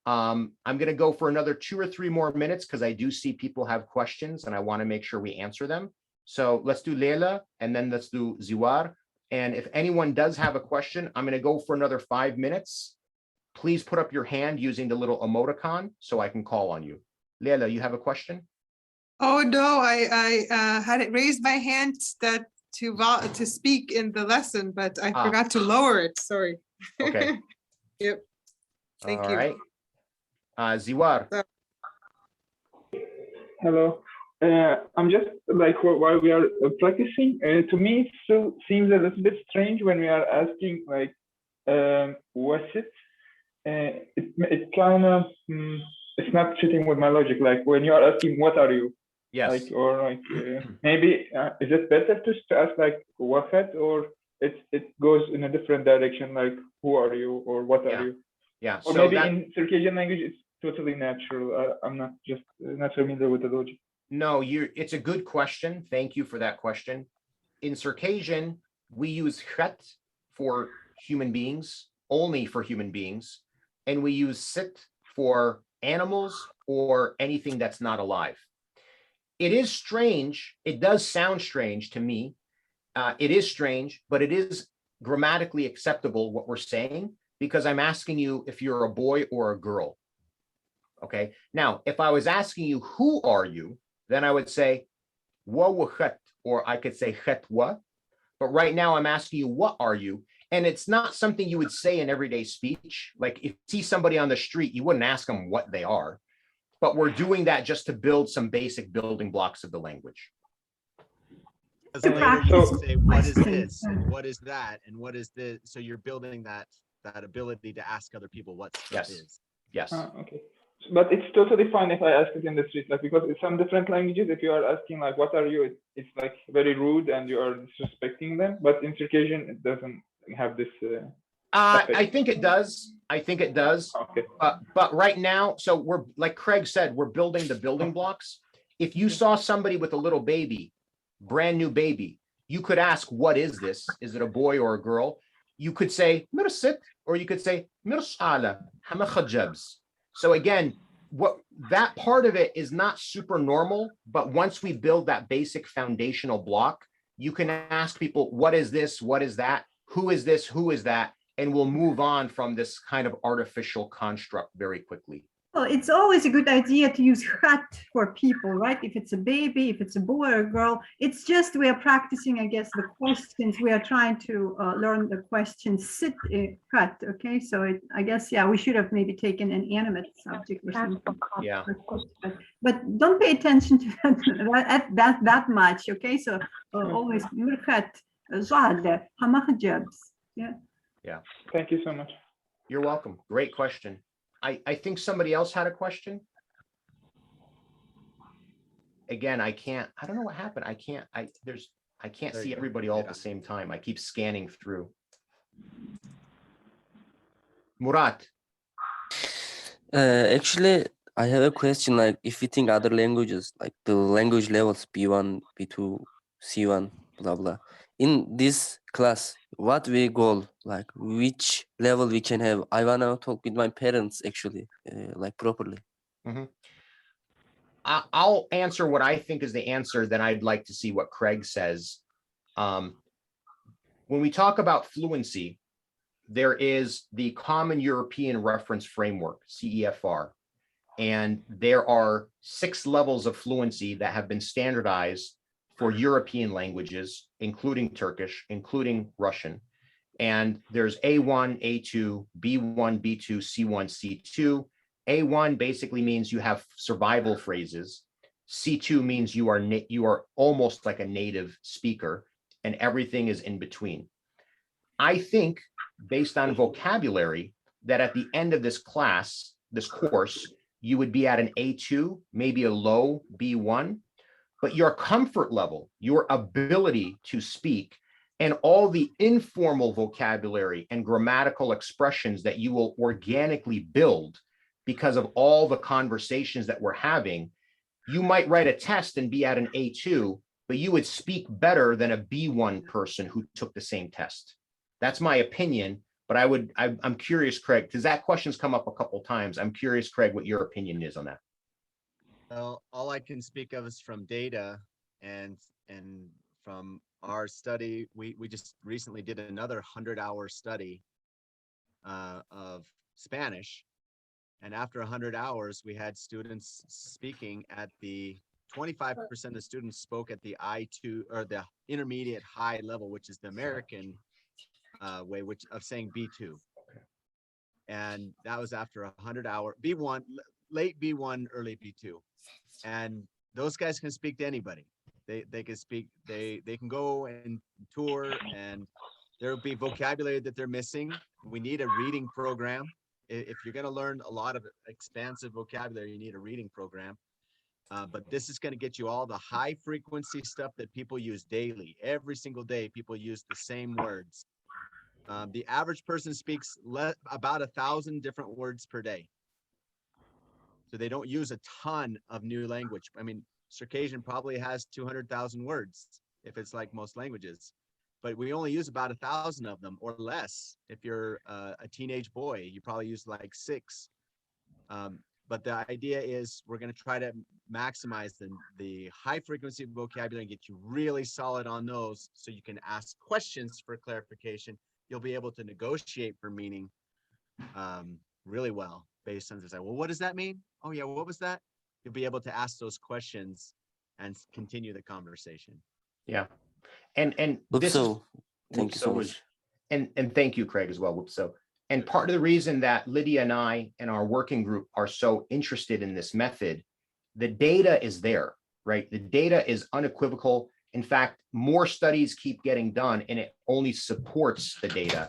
I'm going to go for another 2 or 3 more minutes because I do see people have questions and I want to make sure we answer them. So let's do Leila and then let's do Ziwar. And if anyone does have a question, I'm going to go for another 5 minutes. Please put up your hand using the little emoticon so I can call on you. Leila, you have a question? Oh no, I had it raised my hand that to speak in the lesson, but I forgot to lower it. Sorry. Okay. Yep. Thank you. All right. Ziwar. Hello. I'm just like while we are practicing, to me it still seems a little bit strange when we are asking like what's it? It kind of it's not fitting with my logic. Like when you are asking what are you? Yes. Like or like maybe is it better to ask like wafat, or it goes in a different direction, like who are you or what are you? Yeah. Or so maybe in Circassian language it's totally natural. I'm not familiar with the logic. No, it's a good question. Thank you for that question. In Circassian, we use chet for human beings, only for human beings, and we use sit for animals or anything that's not alive. It is strange. It does sound strange to me. It is strange, but it is grammatically acceptable what we're saying because I'm asking you if you're a boy or a girl. Okay. Now, if I was asking you, who are you? Then I would say, wa, or I could say chetwa. But right now I'm asking you, what are you? And it's not something you would say in everyday speech. Like if you see somebody on the street, you wouldn't ask them what they are. But we're doing that just to build some basic building blocks of the language. Later you say, what is this? And what is that? And what is this? So you're building that ability to ask other people what stuff is. Yes. Okay. But it's totally fine if I ask it in the street, like because in some different languages, if you are asking like what are you, it's like very rude and you are disrespecting them. But in Circassian, it doesn't have this. I think it does. Okay. But right now, so we're like Craig said, we're building the building blocks. If you saw somebody with a little baby, brand new baby, you could ask, what is this? Is it a boy or a girl? You could say mirsit, or you could say mirsala hamachajabs. So again, what that part of it is not super normal, but once we build that basic foundational block, you can ask people, what is this? What is that? Who is this? Who is that? And we'll move on from this kind of artificial construct very quickly. Well, it's always a good idea to use chat for people, right? If it's a baby, if it's a boy or a girl, it's just we are practicing, I guess, the questions. We are trying to learn the questions. Sit chat, okay? So I guess, yeah, we should have maybe taken an animate subject or something. Yeah. But don't pay attention to that much, okay? So always chat, yeah. Yeah. Thank you so much. You're welcome. Great question. I think somebody else had a question. Again, I don't know what happened. I can't see everybody all at the same time. I keep scanning through. Murat. Actually, I have a question. Like, if we think other languages, like the language levels B1, B2, C1, blah blah. In this class, what we goal, like which level we can have? I wanna talk with my parents actually, like properly. Mm-hmm. I'll answer what I think is the answer. Then I'd like to see what Craig says. When we talk about fluency, there is the Common European Reference Framework, CEFR, and there are 6 levels of fluency that have been standardized for European languages, including Turkish, including Russian. And there's A1, A2, B1, B2, C1, C2. A1 basically means you have survival phrases. C2 means you are almost like a native speaker, and everything is in between. I think, based on vocabulary, that at the end of this class, this course, you would be at an A2, maybe a low B1, but your comfort level, your ability to speak, and all the informal vocabulary and grammatical expressions that you will organically build because of all the conversations that we're having, you might write a test and be at an A2, but you would speak better than a B1 person who took the same test. That's my opinion, but I'm curious, Craig, because that question's come up a couple times. I'm curious, Craig, what your opinion is on that. Well, all I can speak of is from data and from our study. We just recently did another 100-hour study of Spanish. And after 100 hours, we had students speaking at the 25% of the students spoke at the I2 or the intermediate high level, which is the American way of saying B2. And that was after 100-hour B1, late B1, early B2. And those guys can speak to anybody. They can speak, they can go and tour, and there'll be vocabulary that they're missing. We need a reading program. If you're going to learn a lot of expansive vocabulary, you need a reading program. But this is going to get you all the high frequency stuff that people use daily. Every single day, people use the same words. The average person speaks about 1,000 different words per day. So they don't use a ton of new language. I mean, Circassian probably has 200,000 words if it's like most languages, but we only use about 1,000 of them or less. If you're a teenage boy, you probably use like 6. But the idea is we're going to try to maximize the high frequency vocabulary and get you really solid on those so you can ask questions for clarification. You'll be able to negotiate for meaning really well based on this. Well, what does that mean? Oh yeah, what was that? You'll be able to ask those questions and continue the conversation. Yeah. And this is, thank you so much. And thank you, Craig, as well. So, and part of the reason that Lydia and I and our working group are so interested in this method, the data is there, right? The data is unequivocal. In fact, more studies keep getting done, and it only supports the data.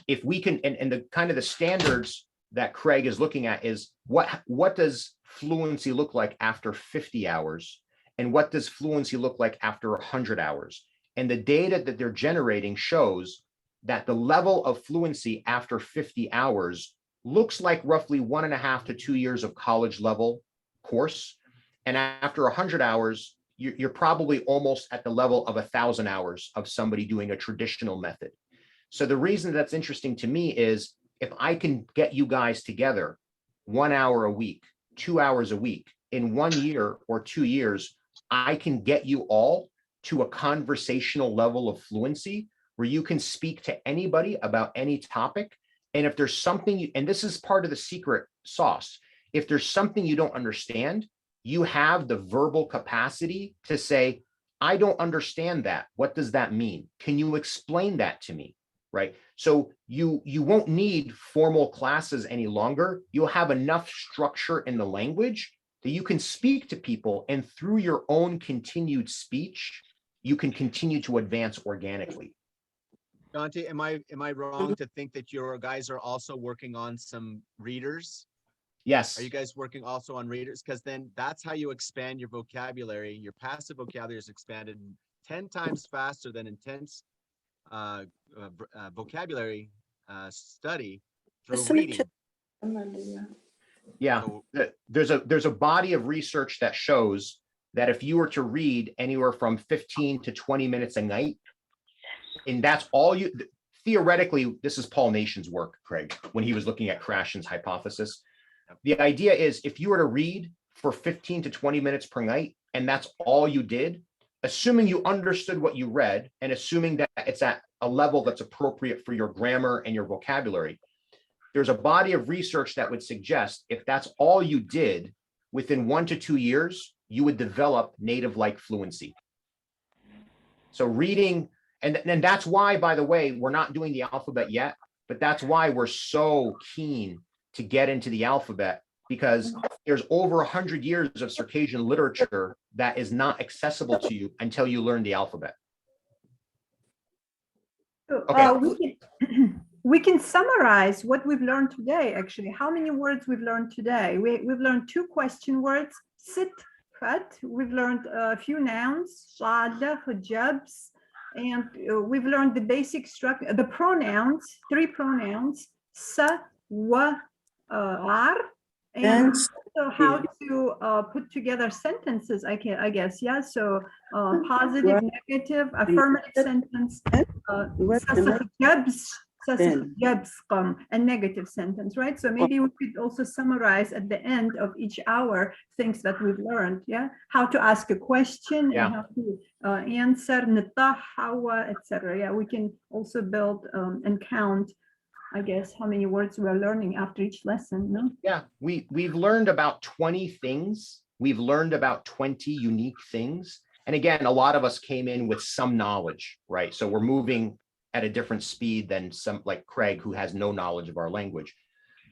If we can, and the kind of the standards that Craig is looking at is what does fluency look like after 50 hours? And what does fluency look like after 100 hours? And the data that they're generating shows that the level of fluency after 50 hours looks like roughly 1.5 to 2 years of college level course. And after 100 hours, you're probably almost at the level of 1,000 hours of somebody doing a traditional method. So the reason that's interesting to me is if I can get you guys together 1 hour a week, 2 hours a week, in 1 year or 2 years, I can get you all to a conversational level of fluency where you can speak to anybody about any topic. And if there's something, and this is part of the secret sauce, if there's something you don't understand, you have the verbal capacity to say, I don't understand that. What does that mean? Can you explain that to me? Right? So you won't need formal classes any longer. You'll have enough structure in the language that you can speak to people, and through your own continued speech, you can continue to advance organically. Dante, am I wrong to think that your guys are also working on some readers? Yes. Are you guys working also on readers? Because then that's how you expand your vocabulary. Your passive vocabulary is expanded 10 times faster than intense vocabulary study through reading. Yeah, there's a body of research that shows that if you were to read anywhere from 15 to 20 minutes a night, and that's all you, theoretically, this is Paul Nation's work, Craig, when he was looking at Krashen's hypothesis. The idea is if you were to read for 15 to 20 minutes per night, and that's all you did, assuming you understood what you read and assuming that it's at a level that's appropriate for your grammar and your vocabulary, there's a body of research that would suggest if that's all you did, within 1 to 2 years, you would develop native-like fluency. So reading, and that's why, by the way, we're not doing the alphabet yet, but that's why we're so keen to get into the alphabet, because there's over 100 years of Circassian literature that is not accessible to you until you learn the alphabet. Okay. We can summarize what we've learned today, actually. How many words we've learned today? We've learned 2 question words, sit, cut. We've learned a few nouns, shada, hijabs, and we've learned the basic structure, the pronouns, 3 pronouns, sa, wa, ar, and so how to put together sentences, I guess, yeah. So positive, negative, affirmative sentence, and negative sentence, right? So maybe we could also summarize at the end of each hour things that we've learned, yeah? How to ask a question, and how to answer, etc. Yeah, we can also build and count, I guess, how many words we're learning after each lesson, no? Yeah, we've learned about 20 things. We've learned about 20 unique things. And again, a lot of us came in with some knowledge, right? So we're moving at a different speed than some like Craig, who has no knowledge of our language.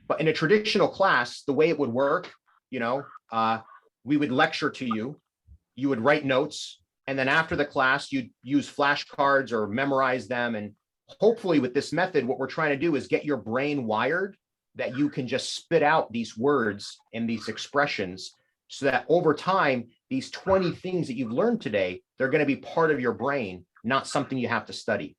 But in a traditional class, the way it would work, you know, we would lecture to you, you would write notes, and then after the class, you'd use flashcards or memorize them. And hopefully with this method, what we're trying to do is get your brain wired that you can just spit out these words and these expressions, so that over time, these 20 things that you've learned today, they're going to be part of your brain, not something you have to study.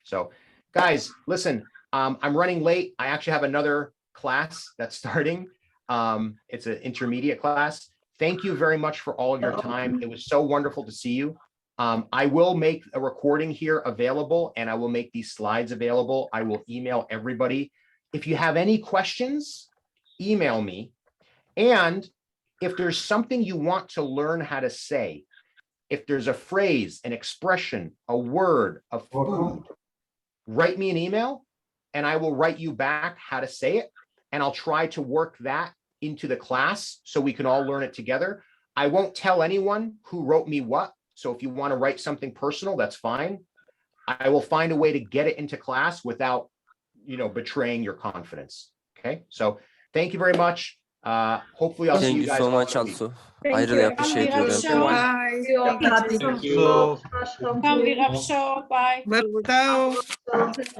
So guys, listen, I'm running late. I actually have another class that's starting. It's an intermediate class. Thank you very much for all of your time. It was so wonderful to see you. I will make a recording here available, and I will make these slides available. I will email everybody. If you have any questions, email me. And if there's something you want to learn how to say, if there's a phrase, an expression, a word, a food, write me an email and I will write you back how to say it. And I'll try to work that into the class so we can all learn it together. I won't tell anyone who wrote me what. So if you want to write something personal, that's fine. I will find a way to get it into class without, you know, betraying your confidence. Okay. So thank you very much. Hopefully I'll see you guys. Thank you so much also. I really appreciate your help. Thank you. Bye.